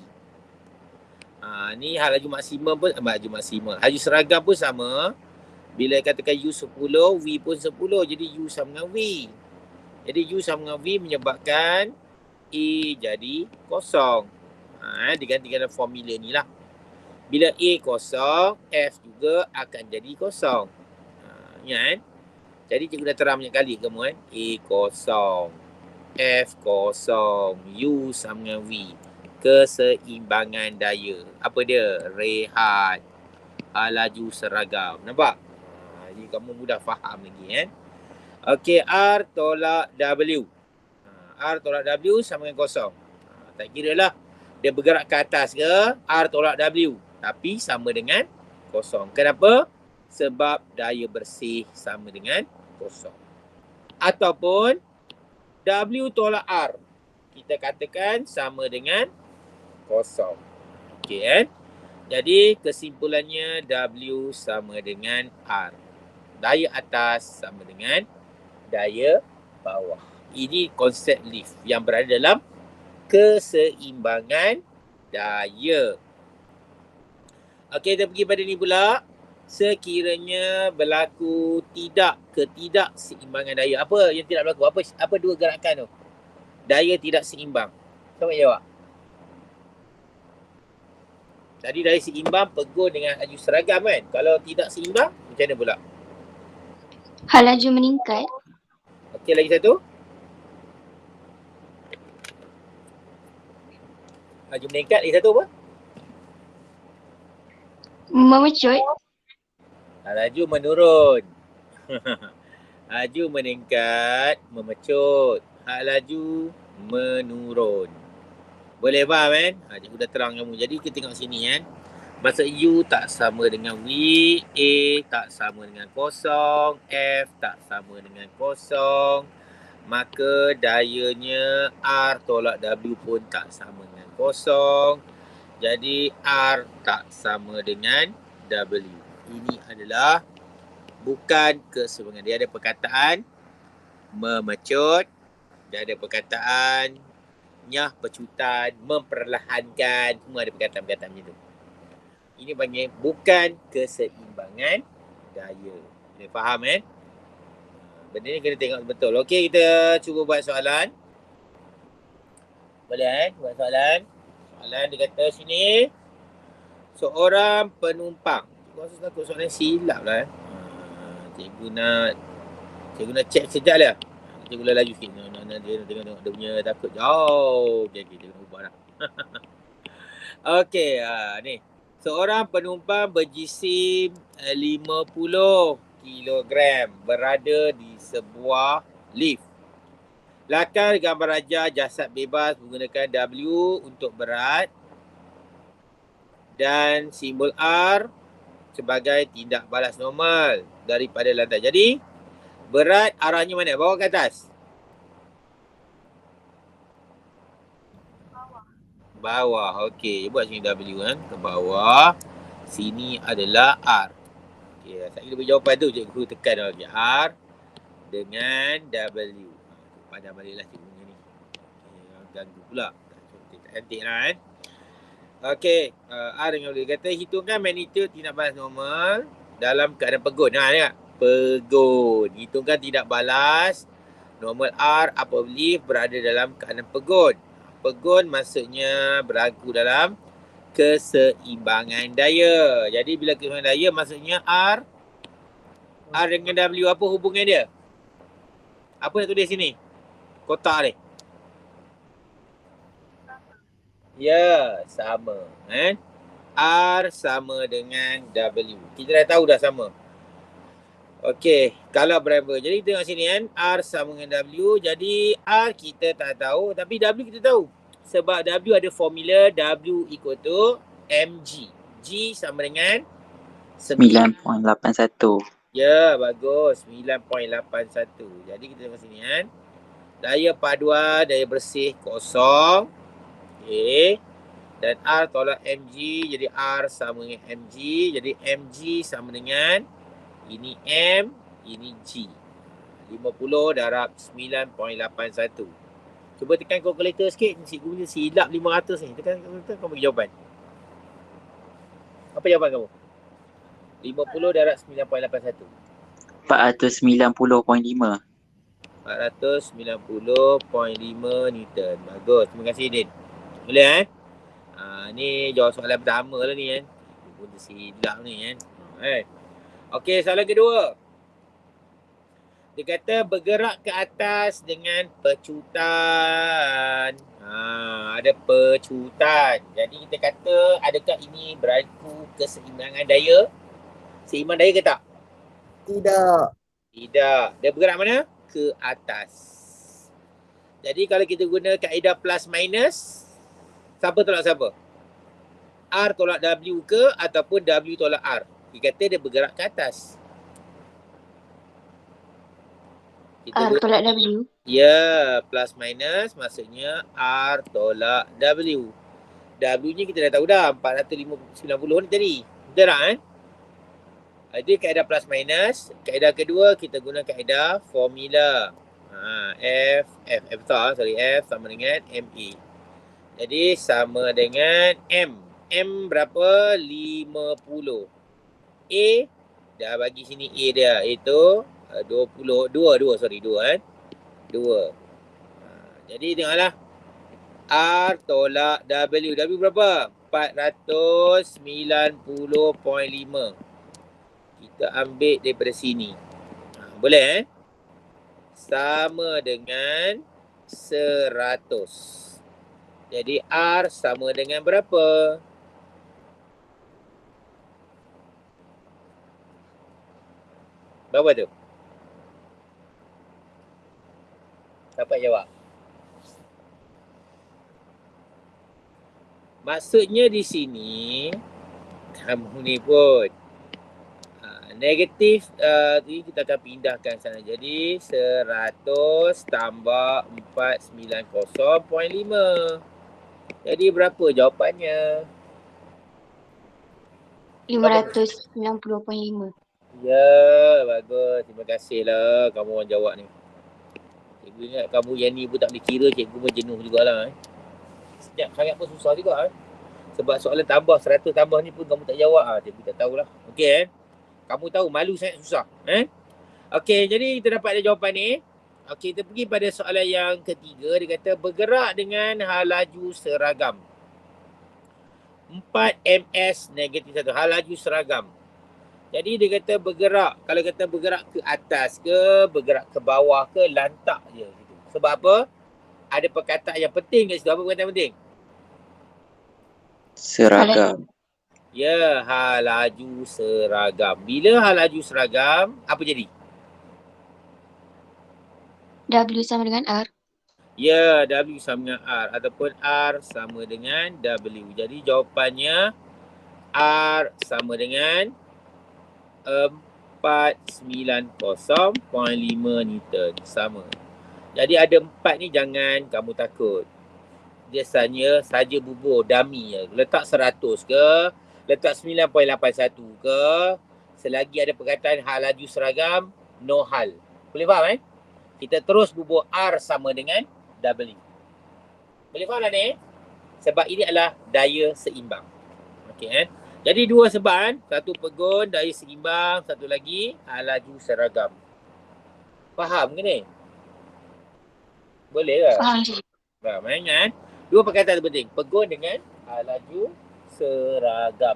Ni laju maksimum pun, laju maksimum. Laju seragam pun sama. Bila katakan U 10, V pun 10. Jadi U sama dengan V. Jadi U sama dengan V menyebabkan A jadi kosong. Digantikan dalam formula ni lah. Bila A kosong, F juga akan jadi kosong. Ingat Jadi cikgu dah terang banyak kali kamu A kosong, F kosong, U sama dengan V. Keseimbangan daya. Apa dia? Rehat. Laju seragam. Nampak? Jadi kamu mudah faham lagi Okey, R tolak W. R tolak W sama dengan kosong. Tak kira lah dia bergerak ke atas ke, R tolak W. Tapi sama dengan kosong. Kenapa? sebab daya bersih sama dengan kosong. Ataupun W tolak R, kita katakan sama dengan kosong. Okey kan? Jadi kesimpulannya W sama dengan R. Daya atas sama dengan daya bawah. Ini konsep lift yang berada dalam keseimbangan daya. Okey, kita pergi pada ni pula. Sekiranya berlaku ketidakseimbangan daya. Apa yang tidak berlaku? Apa dua gerakan tu? Daya tidak seimbang. Siapa jawab? Tadi daya seimbang pegun dengan laju seragam kan? Kalau tidak seimbang, macam mana pula? Hal laju meningkat. Okey, lagi satu. Laju meningkat, lagi satu apa? Memecut. Laju menurun. Laju meningkat, memecut. Hak laju menurun. Boleh faham kan? Cikgu dah terang kamu. Jadi kita tengok sini kan. Masa U tak sama dengan V, A tak sama dengan kosong, F tak sama dengan kosong. Maka dayanya R tolak W pun tak sama dengan kosong. Jadi R tak sama dengan W. Ini adalah bukan keseimbangan. Dia ada perkataan memecut, dia ada perkataan nyah pecutan, memperlahankan, semua ada perkataan-perkataan macam tu. Ini panggil bukan keseimbangan daya. Boleh faham kan? Benda ni kena tengok betul. Okey, kita cuba buat soalan. Boleh kan? Buat soalan. Soalan dia kata sini, seorang penumpang. Cikgu rasa takut soalan silap lah. Cikgu nak check sekejap lah. Cikgu dah laju sikit. Dia tengok dia punya takut jauh. Okey, cikgu nak ubah dah. Okey, ni. Seorang penumpang berjisim 50 kilogram berada di sebuah lift. Lakar gambar rajah jasad bebas menggunakan W untuk berat dan simbol R sebagai tindak balas normal daripada lantai. Jadi, berat arahnya mana? Bawah ke atas? Bawah. Okey, buat sini W kan. Ke bawah. Sini adalah R. Okey, saya kita beri jawapan tu. Cikgu tekan lagi. R dengan W. Padam baliklah cikgu punya ni. Ganggu pula. Cantik lah kan. Okey, R dengan W. Kata hitungkan magnitud tindak balas normal dalam keadaan pegun. Tengok. Pegun. Hitungkan tindak balas normal R apabila lift berada dalam keadaan pegun. Pegun maksudnya berlaku dalam keseimbangan daya. Jadi bila keseimbangan daya maksudnya R dengan W apa hubungan dia? Apa nak tulis sini? Kotak ni. Ya, sama. R sama dengan W. Kita dah tahu dah sama. Okey, kalau berapa? Jadi tengok sini kan, R sama dengan W. Jadi R kita tak tahu, tapi W kita tahu. Sebab W ada formula W equal to mg. G sama dengan 9.81. Ya, bagus. 9.81. Jadi kita tengok sini kan. Daya paduan, daya bersih kosong. Okey. Dan R tolak mg. Jadi R sama dengan mg. Jadi mg sama dengan ini M, ini G. 50 darab 9.81. Cuba tekan kalkulator sikit. Cikgu punya silap 500 ni. Tekan kalkulator, kau bagi jawapan. Apa jawapan kamu? 50 darab 9.81. 490.5. 490.5 Newton. Bagus. Terima kasih Din. Boleh ni jawab soalan pertama lah ni kan. Cikgu pun tersilap ni kan. Okey, soalan kedua. Dia kata bergerak ke atas dengan pecutan. Ada pecutan. Jadi kita kata adakah ini berlaku keseimbangan daya? Seimbang daya ke tak? Tidak. Tidak. Dia bergerak mana? Ke atas. Jadi kalau kita guna kaedah plus minus, siapa tolak siapa? R tolak W ke ataupun W tolak R? Kita kata dia bergerak ke atas. R tolak W. Ya, plus minus maksudnya R tolak W. W ni kita dah tahu dah, 490 ni tadi. Betul tak kan? Jadi kaedah plus minus. Kaedah kedua kita guna kaedah formula. F sama dengan MA. Jadi sama dengan M. M berapa? 50. A, dah bagi sini A dia. Itu 2 kan? 2. Jadi tengoklah. R tolak W. W berapa? 490.5. Kita ambil daripada sini. Boleh sama dengan 100. Jadi R sama dengan berapa? Berapa tu? Dapat jawab. Maksudnya di sini, kamu ni pun negatif, kita akan pindahkan sana. Jadi 100 tambah 490.5. Jadi berapa jawapannya? 590.5. Ya, bagus. Terima kasihlah kamu orang jawab ni. Cikgu ingat kamu yang ni pun tak boleh kira, cikgu pun jenuh jugalah. Sekejap sangat pun susah juga. Sebab soalan tambah 100 tambah ni pun kamu tak jawab. Cikgu tak tahulah. Okey Kamu tahu malu sangat susah. Okey, jadi kita dapat ada jawapan ni. Okey, kita pergi pada soalan yang ketiga. Dia kata bergerak dengan hal laju seragam. 4 ms negatif 1. Hal laju seragam. Jadi dia kata bergerak. Kalau kata bergerak ke atas ke, bergerak ke bawah ke, lantak je. Gitu. Sebab apa? Ada perkataan yang penting kat situ. Apa perkataan penting? Seragam. Ya, hal laju seragam. Bila hal laju seragam, apa jadi? W sama dengan R. Ya, W sama dengan R. Ataupun R sama dengan W. Jadi jawapannya R sama dengan 490.5 Newton. Sama. Jadi ada 4 ni jangan kamu takut. Dia saja bubur, dummy je. Letak 100 ke, letak 9.81 ke, selagi ada perkataan hal laju seragam, no hal. Boleh faham Kita terus bubur R sama dengan W. Boleh faham lah ni? Sebab ini adalah daya seimbang. Okey Jadi dua sebab Satu pegun, daya seimbang. Satu lagi hal laju seragam. Faham ke ni? Boleh ke? Faham je. Faham kan? Dua perkataan penting. Pegun dengan hal laju seragam.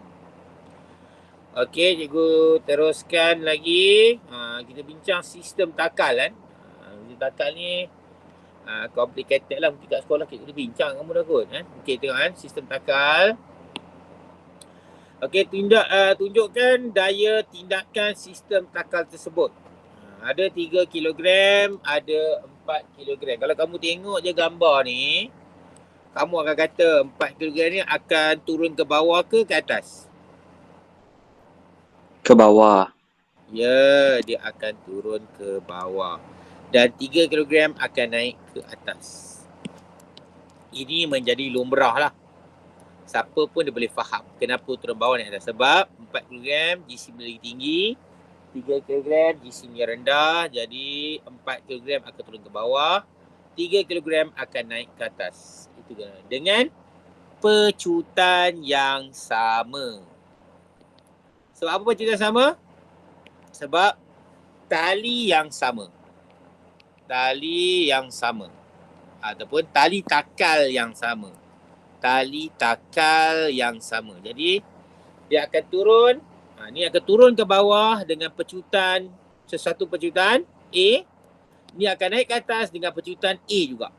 Okey, cikgu teruskan lagi. Kita bincang sistem takal Sistem takal ni complicated lah. Mungkin kat sekolah kita bincang kamu dah kot. Okey, tengok sistem takal. Okey, tunjukkan daya tindakan sistem takal tersebut. Ada 3 kilogram, ada 4 kilogram. Kalau kamu tengok je gambar ni, kamu akan kata 4 kilogram ni akan turun ke bawah ke atas? Ke bawah. Ya, dia akan turun ke bawah. Dan 3 kilogram akan naik ke atas. Ini menjadi lumrah lah. Siapa pun dia boleh faham kenapa turun bawah naik atas. Sebab 4 kilogram jisim lebih tinggi, 3 kilogram jisimnya rendah. Jadi 4 kilogram akan turun ke bawah, 3 kilogram akan naik ke atas. Itu dengan pecutan yang sama. Sebab apa pecutan sama? Sebab tali yang sama. Tali yang sama. Ataupun tali takal yang sama. Tali takal yang sama. Jadi dia akan turun. Ni akan turun ke bawah dengan pecutan, sesuatu pecutan A. Ni akan naik ke atas dengan pecutan A juga.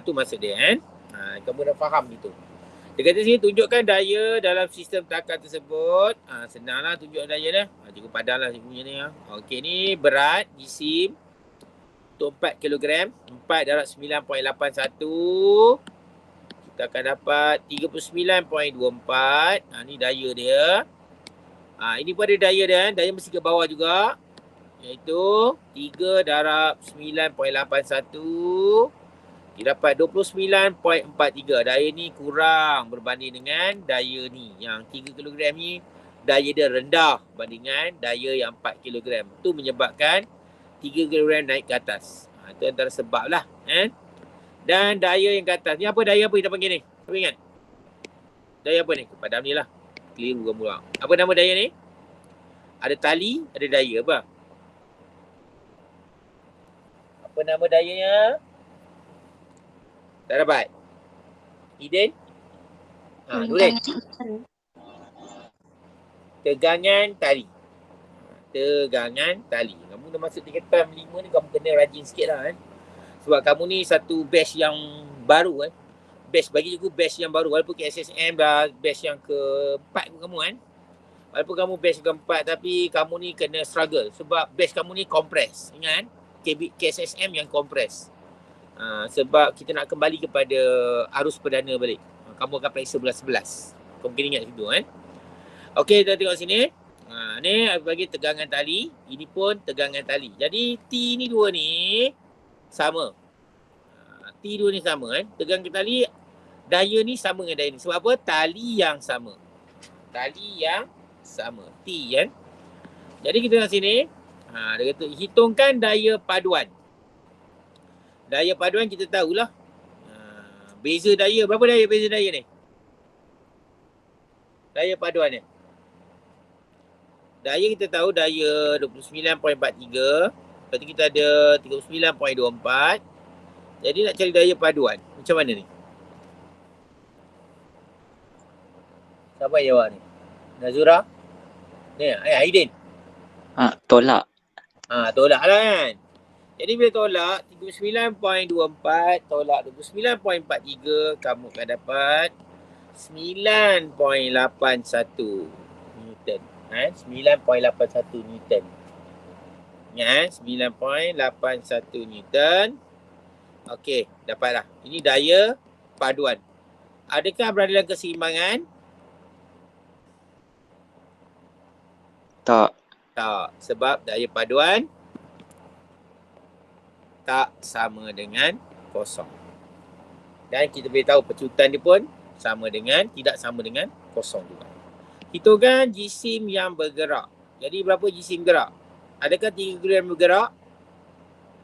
Itu maksud dia kamu dah faham gitu. Dia kata sini tunjukkan daya dalam sistem takal tersebut. Senanglah tunjuk daya dah. Cikgu padamlah cikgunya ni. Okey, ni berat jisim untuk 4 kg. 4 darab 9.81. Kita akan dapat 39.24. Ni daya dia. Ini pun ada daya dia, daya mesti ke bawah juga. Iaitu 3 darab 9.81 dapat 29.43. Daya ni kurang berbanding dengan daya ni. Yang 3 kg ni daya dia rendah bandingkan daya yang 4 kg. Itu menyebabkan 3 kg naik ke atas. Itu antara sebab lah. Dan daya yang ke atas. Ni apa daya apa kita panggil ni? Apa ingat? Daya apa ni? Padam ni lah. Keliru kamu lah. Apa nama daya ni? Ada tali, ada daya apa? Apa nama dayanya? Tak dapat. Eden? Nurin. Tegangan tali. Tegangan tali. Kamu dah masuk tingkat term 5 ni, kamu kena rajin sikit lah. Sebab kamu ni satu batch yang baru. Batch, bagi juga batch yang baru. Walaupun KSSM dah batch yang ke-4 kamu Walaupun kamu batch ke-4 tapi kamu ni kena struggle. Sebab batch kamu ni compress. Ingat KSSM yang compress. Sebab kita nak kembali kepada arus perdana balik. Kamu akan periksa 11-11. Kamu kena ingat situ Okey, kita tengok sini. Ni bagi tegangan tali. Ini pun tegangan tali. Jadi T ni dua ni sama. T dua ni sama Tegangan tali, daya ni sama dengan daya ni. Sebab apa? Tali yang sama. Tali yang sama. T Jadi kita tengok sini. Dia kata hitungkan daya paduan. Daya paduan kita tahulah. Beza daya. Berapa daya beza daya ni? Daya paduan ni. Daya kita tahu daya 29.43. Lepas tu kita ada 39.24. Jadi nak cari daya paduan. Macam mana ni? Siapa yang jawab ni? Nazura? Ni, Aidin. Tolak. Tolak lah kan. Jadi bila tolak 39.24 tolak 29.43, kamu akan dapat 9.81 Newton. 9.81 Newton. Ingat 9.81 Newton. Okey, dapatlah. Ini daya paduan. Adakah berada dalam keseimbangan? Tak. Tak. Sebab daya paduan tak sama dengan kosong. Dan kita boleh tahu pecutan dia pun tidak sama dengan kosong juga. Hitungkan jisim yang bergerak. Jadi berapa jisim gerak? Adakah 3 kg bergerak?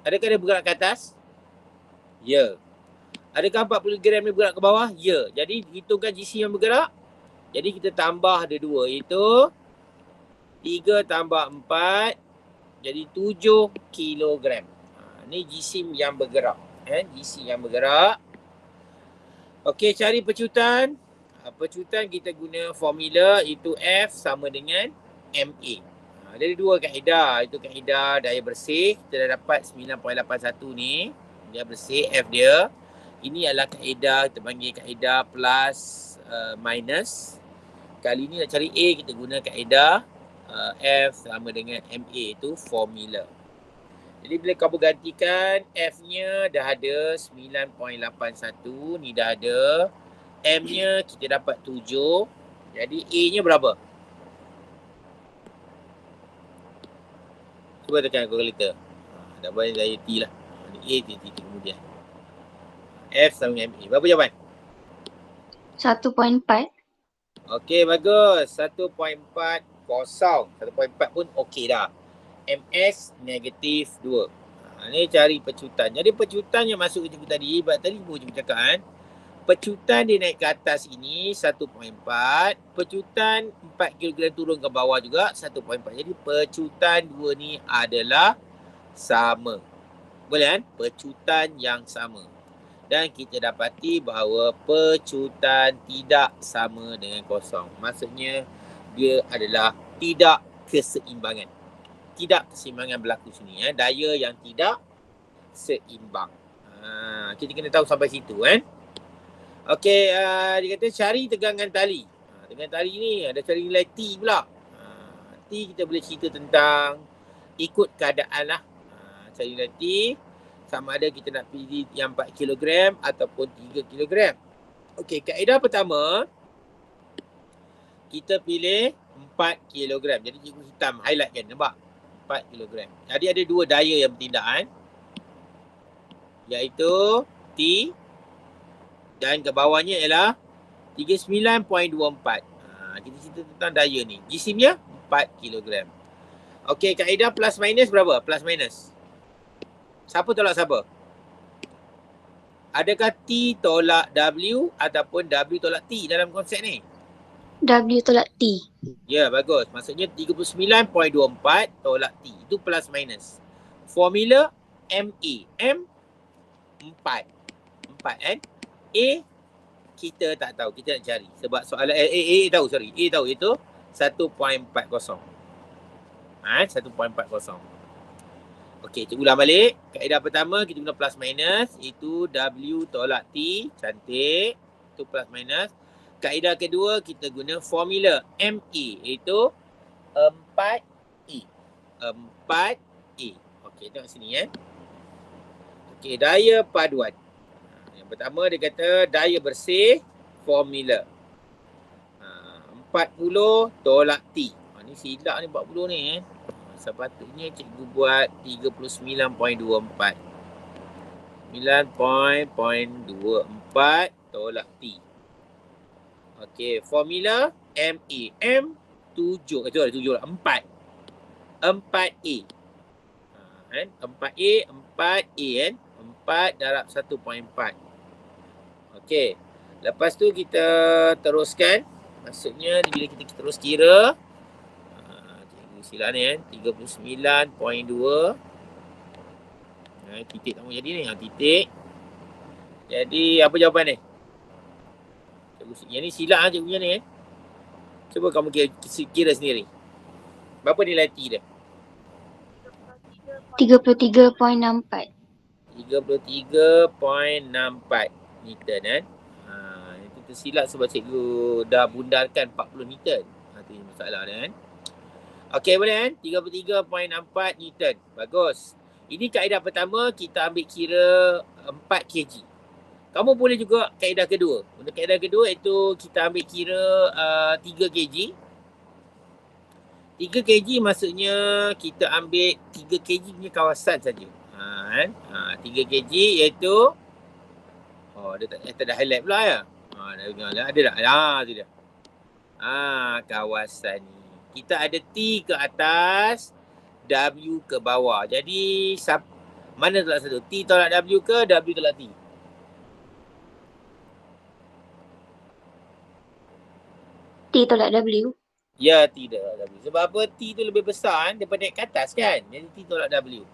Adakah dia bergerak ke atas? Ya. Adakah 40 kg ni bergerak ke bawah? Ya. Jadi hitungkan jisim yang bergerak. Jadi kita tambah ada 2, iaitu 3 tambah 4 jadi 7 kg. Ni jisim yang bergerak. Jisim yang bergerak. Okey, cari pecutan. Pecutan kita guna formula, itu F sama dengan MA. Dari 2 kaedah. Itu kaedah daya bersih. Kita dah dapat 9.81 ni. Dia bersih F dia. Ini adalah kaedah, kita panggil kaedah plus minus. Kali ni nak cari A, kita guna kaedah F sama dengan MA, itu formula. Jadi bila kamu gantikan, F-nya dah ada 9.81, ni dah ada. M-nya kita dapat 7. Jadi A-nya berapa? Cuba tekan kalkulator. Dah banyak daya T lah. A, T kemudian. F sama dengan MA. Berapa jawapan? 1.4. Okey, bagus. 1.4 kosong. 1.4 pun okey dah. MS negatif 2. Ni cari pecutan. Jadi pecutan yang masuk ke cikgu tadi, tadi ibu cikgu cakap pecutan dia naik ke atas ini 1.4. Pecutan 4 kg turun ke bawah juga 1.4. Jadi pecutan dua ni adalah sama. Boleh kan? Pecutan yang sama. Dan kita dapati bahawa pecutan tidak sama dengan kosong. Maksudnya dia adalah tidak keseimbangan. Tidak keseimbangan berlaku sini. Daya yang tidak seimbang. Kita kena tahu sampai situ Okey, dia kata cari tegangan tali. Tegangan tali ni ada cari nilai T pula. T kita boleh cerita tentang ikut keadaan lah. Cari nilai T sama ada kita nak pilih yang 4 kg ataupun 3 kg. Okey, kaedah pertama kita pilih 4 kilogram. Jadi cikgu hitam highlight kan, nampak? 4 kilogram. Jadi ada dua daya yang bertindak kan, iaitu T dan ke bawahnya ialah 39.24. Kita cerita tentang daya ni. Jisimnya 4 kilogram. Okey, kaedah plus minus berapa? Plus minus. Siapa tolak siapa? Adakah T tolak W ataupun W tolak T dalam konsep ni? W tolak T. Ya, bagus. Maksudnya 39.24 tolak T. Itu plus minus. Formula MA. M 4. 4 kan? A kita tak tahu. Kita nak cari. Sebab soalan A tahu, sorry. A tahu itu 1.40. 1.40. Okey, cikgu ulang balik. Kaedah pertama kita guna plus minus. Itu W tolak T. Cantik. Itu plus minus. Kaedah kedua kita guna formula MA. Iaitu 4E. 4E. Okey, tengok sini . Okey, daya paduan. Yang pertama dia kata daya bersih formula. 40 tolak T. Ni silap ni 40 ni . Sepatutnya cikgu buat 39.24. 9.24 tolak T. Okey, formula MA. M 7. Itu ada 7 lah. 4. 4A. 4A, 4A kan. 4 darab 1.4. Okey. Lepas tu kita teruskan. Maksudnya bila kita terus kira. Silap ni kan. 39.2. Titik tak mau jadi ni. Titik. Jadi apa jawapan ni? Yang ni silap lah cikgu ni . Cuba kamu kira sendiri. Berapa nilai T dia? 33.64. 33.64 Newton kan. Itu tersilap sebab cikgu dah bundarkan 40 Newton. Itu masalah dia kan. Okey, boleh kan? 33.64 Newton. Bagus. Ini kaedah pertama, kita ambil kira 4 kg. Kamu boleh juga kaedah kedua. Untuk kaedah kedua itu kita ambil kira 3 kg. 3 kg maksudnya kita ambil 3 kg punya kawasan saja. 3 kg iaitu dia tak ada highlight pula ya. Ada tak? Tu dia. Kawasan ni. Kita ada T ke atas, W ke bawah. Jadi mana tolak satu? T tolak W ke W tolak T? T tolak W. Ya, T tolak W. Sebab apa? T tu lebih besar kan daripada ke atas kan. Jadi T tolak W.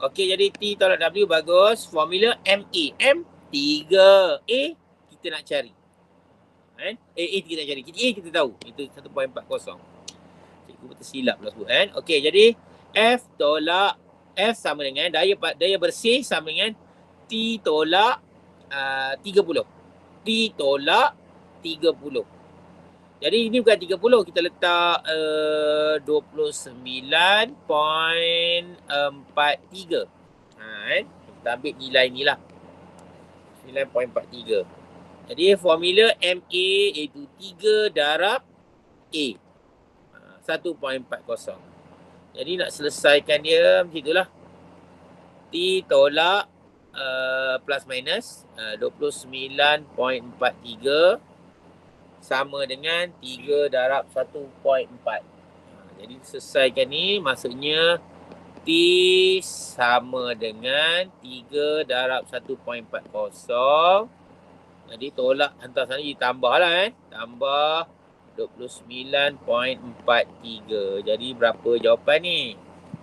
Okey, jadi T tolak W bagus. Formula MA. M 3A kita nak cari. A kita nak cari. A kita tahu. Itu 1.40. Cikgu tersilap pula sebut kan. Okey, jadi F tolak F sama dengan daya bersih sama dengan T tolak 30. T tolak 30. Jadi ini bukan 30, kita letak 29.43. Kita ambil nilai ni lah. 9.43. Jadi formula MA iaitu 3 darab A. 1.40. Jadi nak selesaikan dia macam itulah. T tolak plus minus 29.43 sama dengan 3 darab 1.4. Jadi selesaikan ni maksudnya T sama dengan 3 darab 1.40. Jadi tolak hantar sana ditambah lah kan. Tambah 29.43. Jadi berapa jawapan ni?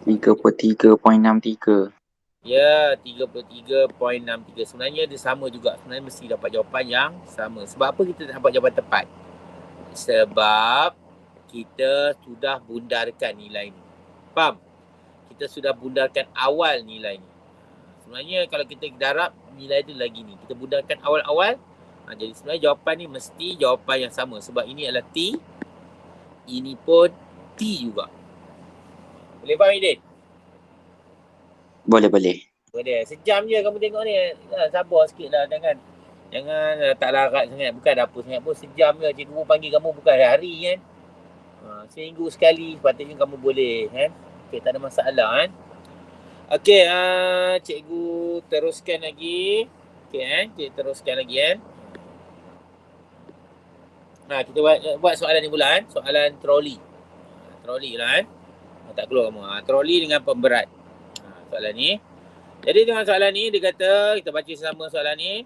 33.63. Ya, 33.63. Sebenarnya dia sama juga. Sebenarnya mesti dapat jawapan yang sama. Sebab apa kita tak dapat jawapan tepat? Sebab kita sudah bundarkan nilai ni. Faham? Kita sudah bundarkan awal nilai ni. Sebenarnya kalau kita darab, nilai tu lagi ni. Kita bundarkan awal-awal. Jadi sebenarnya jawapan ni mesti jawapan yang sama. Sebab ini adalah T. Ini pun T juga. Boleh faham, Idin? Boleh. Sejam je kamu tengok ni. Sabar sikit lah. Jangan tak larat sangat. Bukan ada apa sangat pun. Sejam je. Cikgu panggil kamu bukan hari kan. seminggu sekali sepatutnya kamu boleh kan. Okey, tak ada masalah kan. Okey, cikgu teruskan lagi. Okey cikgu teruskan lagi kan. Kita buat soalan ni pula kan. Soalan troli. Troli lah kan. Tak keluar kamu. Troli dengan pemberat. Soalan ni. Jadi dengan soalan ni dia kata, kita baca sama soalan ni.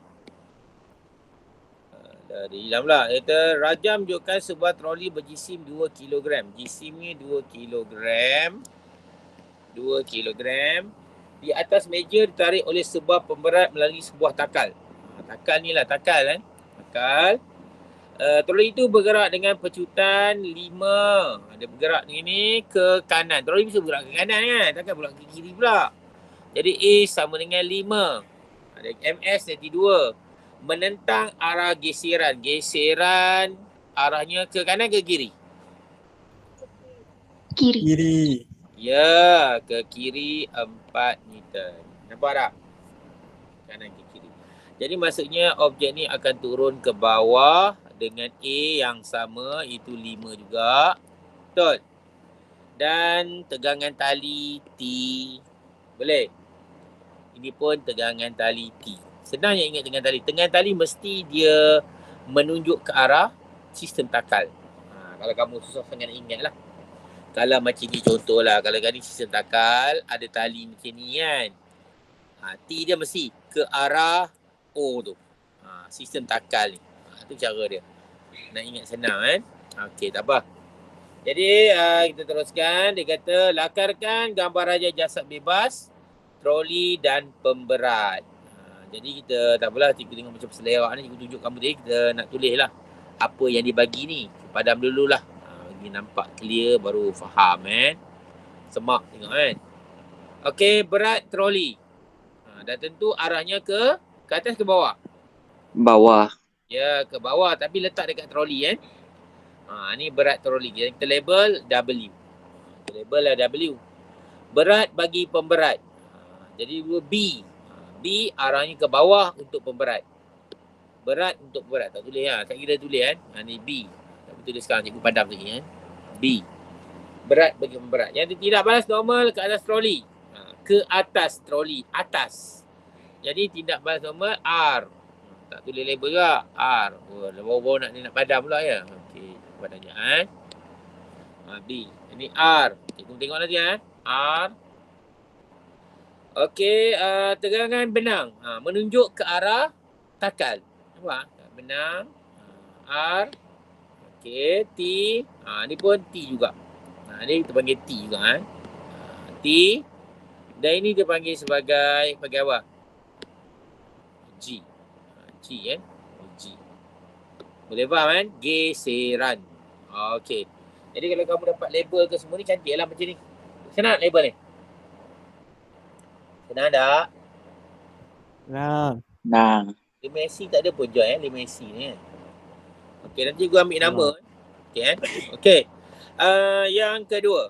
Dari dalam pula. Dia kata, Raja menunjukkan sebuah troli berjisim 2 kg. Jisimnya 2 kg. 2 kg. Di atas meja ditarik oleh sebuah pemberat melalui sebuah takal. Takal ni lah, takal kan. Takal. Troli itu bergerak dengan pecutan 5. Dia bergerak ni ke kanan. Troli bisa bergerak ke kanan kan. Takkan bergerak ke kiri pula. Jadi A sama dengan 5. Ada MS jadi 2. Menentang arah geseran. Geseran arahnya ke kanan ke kiri? Kiri. Kiri. Ya, ke kiri 4 Newton. Nampak tak? Kanan ke kiri. Jadi maksudnya objek ni akan turun ke bawah dengan A yang sama, itu 5 juga. Betul? Dan tegangan tali T. Boleh? Ini pun tegangan tali T. Senang yang ingat dengan tali. Tegangan tali mesti dia menunjuk ke arah sistem takal. Kalau kamu susah sangat ingat lah. Kalau macam ni contohlah. Kalau ni sistem takal, ada tali macam ni kan. T dia mesti ke arah O tu. Sistem takal ni. Itu cara dia. Nak ingat senang kan. Okey, tak apa. Jadi kita teruskan. Dia kata, lakarkan gambar raja jasad bebas, troli dan pemberat. Jadi kita tak apalah, cikgu tengok macam selera ni, cikgu tunjuk kamu tadi, kita nak tulis lah apa yang dibagi ni. Padam dululah. Bagi nampak clear baru faham kan. Semak tengok kan. Okey, berat troli. Dan tentu arahnya ke atas ke bawah? Bawah. Ya, ke bawah tapi letak dekat troli kan. Ni berat troli. Kita label W. Kita label lah W. Berat bagi pemberat. Jadi B. B arahnya ke bawah untuk pemberat. Berat untuk pemberat. Tak tulis lah. Tak kira tulis kan. Ni B. Tak tulis sekarang. Cikgu padam lagi kan. B. Berat bagi pemberat. Yang tidak balas normal ke atas troli. Ke atas troli. Atas. Jadi tidak balas normal R. Tak tulis label juga. R. Baru-baru nak padam pula ya. Okey. Padam je kan. B. Ini R. Cikgu tengok nanti kan. R. Okey, tegangan benang. Menunjuk ke arah takal. Nampak? Benang. R. Okey, T. Ni pun T juga. Ni kita panggil T juga kan. T. Dan ini dia panggil sebagai apa? G. G kan. G. Boleh faham kan? Geseran. Okey. Jadi kalau kamu dapat label ke semua ni, cantik lah macam ni. Senang label ni. Senang tak? Nah. 5SC tak ada pun Joy 5SC ni kan. Okey, nanti gua ambil nama. Okey kan? Okey. Yang kedua.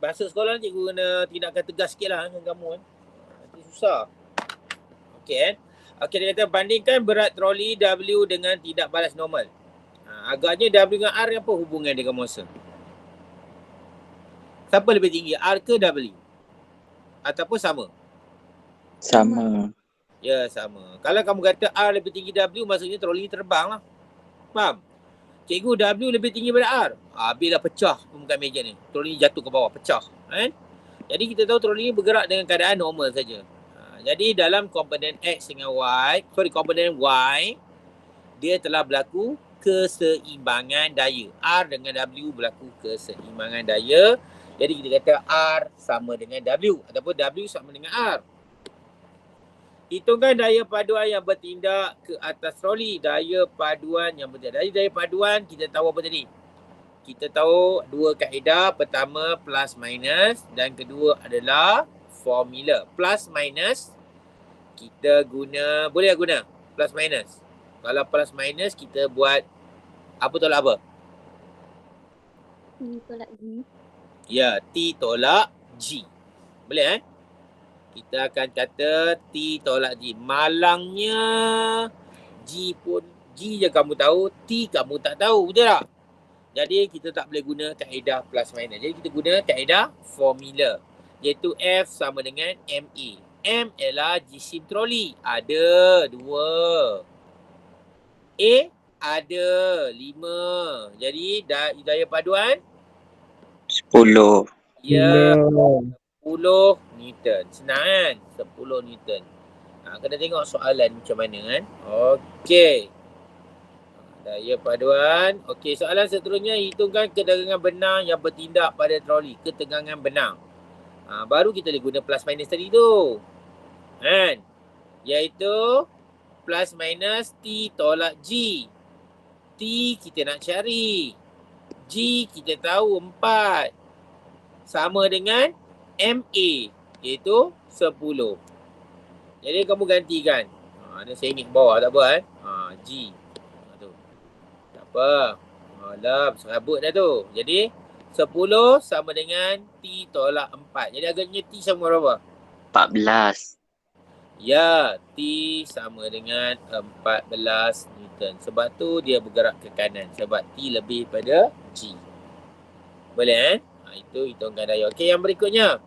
Bahasa sekolah ni cikgu kena tindakan tegas sikit lah dengan kamu kan. Nanti susah. Okey kan? Okey, dia kata bandingkan berat troli W dengan tidak balas normal. Agaknya W dengan R apa hubungan dia kamu rasa? Siapa lebih tinggi? R ke W? Ataupun sama? Sama. Ya, sama. Kalau kamu kata R lebih tinggi W, maksudnya troli terbang lah. Faham? Cikgu W lebih tinggi daripada R. Habis dah pecah permukaan meja ni. Troli jatuh ke bawah, pecah. Kan? Jadi kita tahu troli ni bergerak dengan keadaan normal saja. Jadi dalam komponen X dengan Y, komponen Y, dia telah berlaku keseimbangan daya. R dengan W berlaku keseimbangan daya. Jadi kita kata R sama dengan W ataupun W sama dengan R. Hitungkan daya paduan yang bertindak ke atas troli. Daya paduan yang bertindak. Dari daya paduan kita tahu apa tadi? Kita tahu dua kaedah. Pertama plus minus dan kedua adalah formula. Plus minus kita guna, boleh guna plus minus. Kalau plus minus kita buat apa tolak apa? T tolak G. Ya, T tolak G. Boleh kan? Kita akan kata T tolak G. Malangnya G pun, G je kamu tahu, T kamu tak tahu. Betul tak? Jadi kita tak boleh guna kaedah plus minus. Jadi kita guna kaedah formula. Iaitu F sama dengan MA. M ialah jisim troli. Ada 2. A ada 5. Jadi daya paduan 10. ya 10 Newton. Senang kan? 10 Newton. Kena tengok soalan macam mana kan. Okey. Daya paduan. Okey, soalan seterusnya, hitungkan ketegangan benang yang bertindak pada troli. Ketegangan benang. Baru kita boleh guna plus minus tadi tu. Kan? Iaitu plus minus T tolak G. T kita nak cari. G kita tahu 4. Sama dengan MA. Iaitu 10. Jadi kamu gantikan. Ada sengit bawah tak apa kan. G. Tu. Tak apa. Alah, serabut dah tu. Jadi 10 sama dengan T tolak 4. Jadi agaknya T sama berapa? 14. Ya, T sama dengan 14 Newton. Sebab tu dia bergerak ke kanan. Sebab T lebih pada G. Boleh kan? Itu hitungkan daya. Okey, yang berikutnya.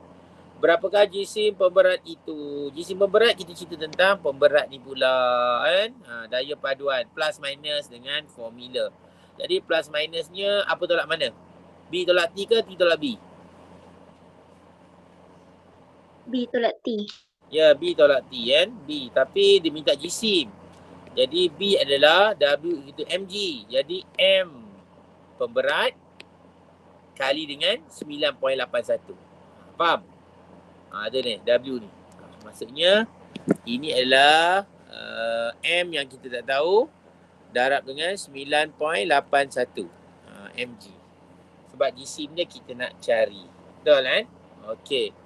Berapakah jisim pemberat itu? Jisim pemberat kita cerita tentang pemberat ni pula kan. Daya paduan plus minus dengan formula. Jadi plus minusnya apa tolak mana? B tolak T ke T tolak B? B tolak T. Ya, B tolak T kan. B. Tapi dia minta jisim. Jadi B adalah W itu mg. Jadi M pemberat kali dengan 9.81. Faham? Ada ni, W ni. Maksudnya, ini adalah M yang kita tak tahu. Darab dengan 9.81 mg. Sebab jisim dia kita nak cari. Betul kan? Okey.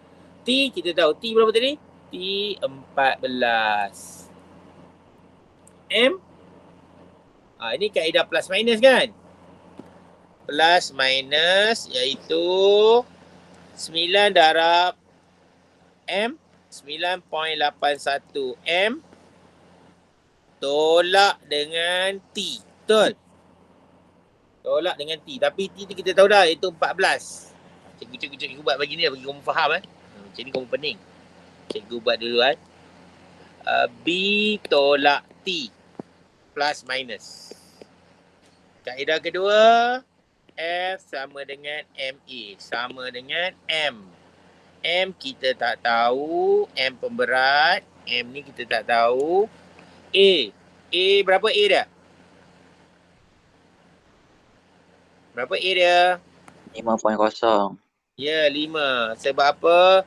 T kita tahu. T berapa tadi? T 14. M. Ini kaedah plus minus kan? Plus minus iaitu 9 darab M 9.81 M tolak dengan T. Betul? Tolak dengan T. Tapi T tu kita tahu dah iaitu 14. Cikgu buat bagi ni bagi kamu faham macam ni kamu pening. Cikgu buat dulu B tolak T plus minus. Kaedah kedua F sama dengan MA sama dengan M. M kita tak tahu, M pemberat, M ni kita tak tahu. A berapa A dia? Berapa A dia? 5.0. Ya, 5. Sebab apa?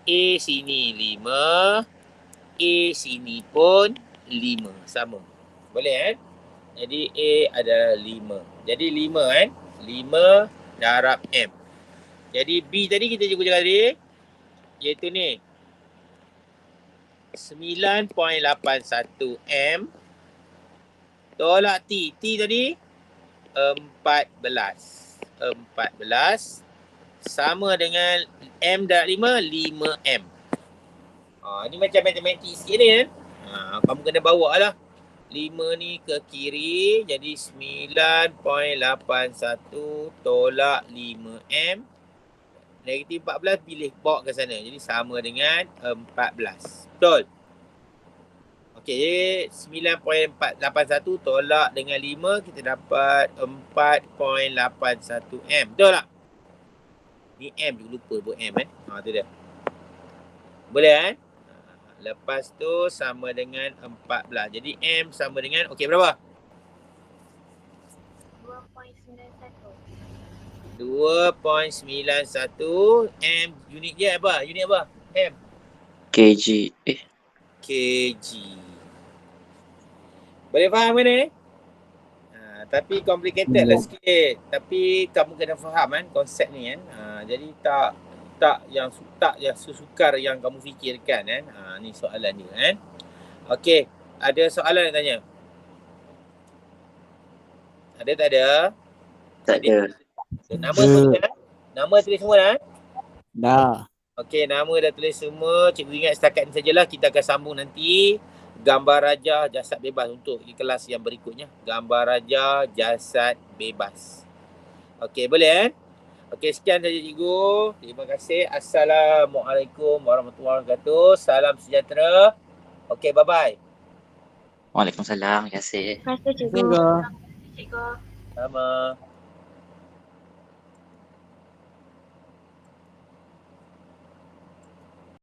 A sini 5, A sini pun 5. Sama. Boleh kan? Jadi A adalah 5. Jadi 5 kan? 5 darab M. Jadi B tadi kita juga cakap tadi. Iaitu ni 9.81 M tolak T. T tadi 14 sama dengan M darab 5 5M. Ni macam matematik sikit ni kan. Kamu kena bawa lah 5 ni ke kiri. Jadi 9.81 tolak 5M. Negatif 14 pilih bawa ke sana. Jadi sama dengan 14. Betul? Okey, 9.81 tolak dengan 5 kita dapat 4.81 M. Betul tak? Ni M juga lupa buat M tu dia. Boleh kan? Lepas tu sama dengan 14. Jadi M sama dengan okey berapa? 2.91 M. Unit dia apa? Unit apa? M. kg. kg. Boleh faham ke ni? Tapi complicated lah sikit. Tapi kamu kena faham kan konsep ni kan. Jadi tak yang sesukar yang kamu fikirkan kan. Ni soalan dia kan. Okey, ada soalan nak tanya? Ada tak ada? Tak ada. Nama tulis dah? Nama tulis semua dah? Dah. Okey, nama dah tulis semua. Cikgu ingat setakat ni sajalah. Kita akan sambung nanti gambar rajah jasad bebas untuk di kelas yang berikutnya. Gambar rajah jasad bebas. Okey, boleh Okey, sekian saja cikgu. Terima kasih. Assalamualaikum warahmatullahi wabarakatuh. Salam sejahtera. Okey, bye-bye. Waalaikumsalam. Terima kasih. Terima kasih cikgu. Cikgu. Cikgu. Sama.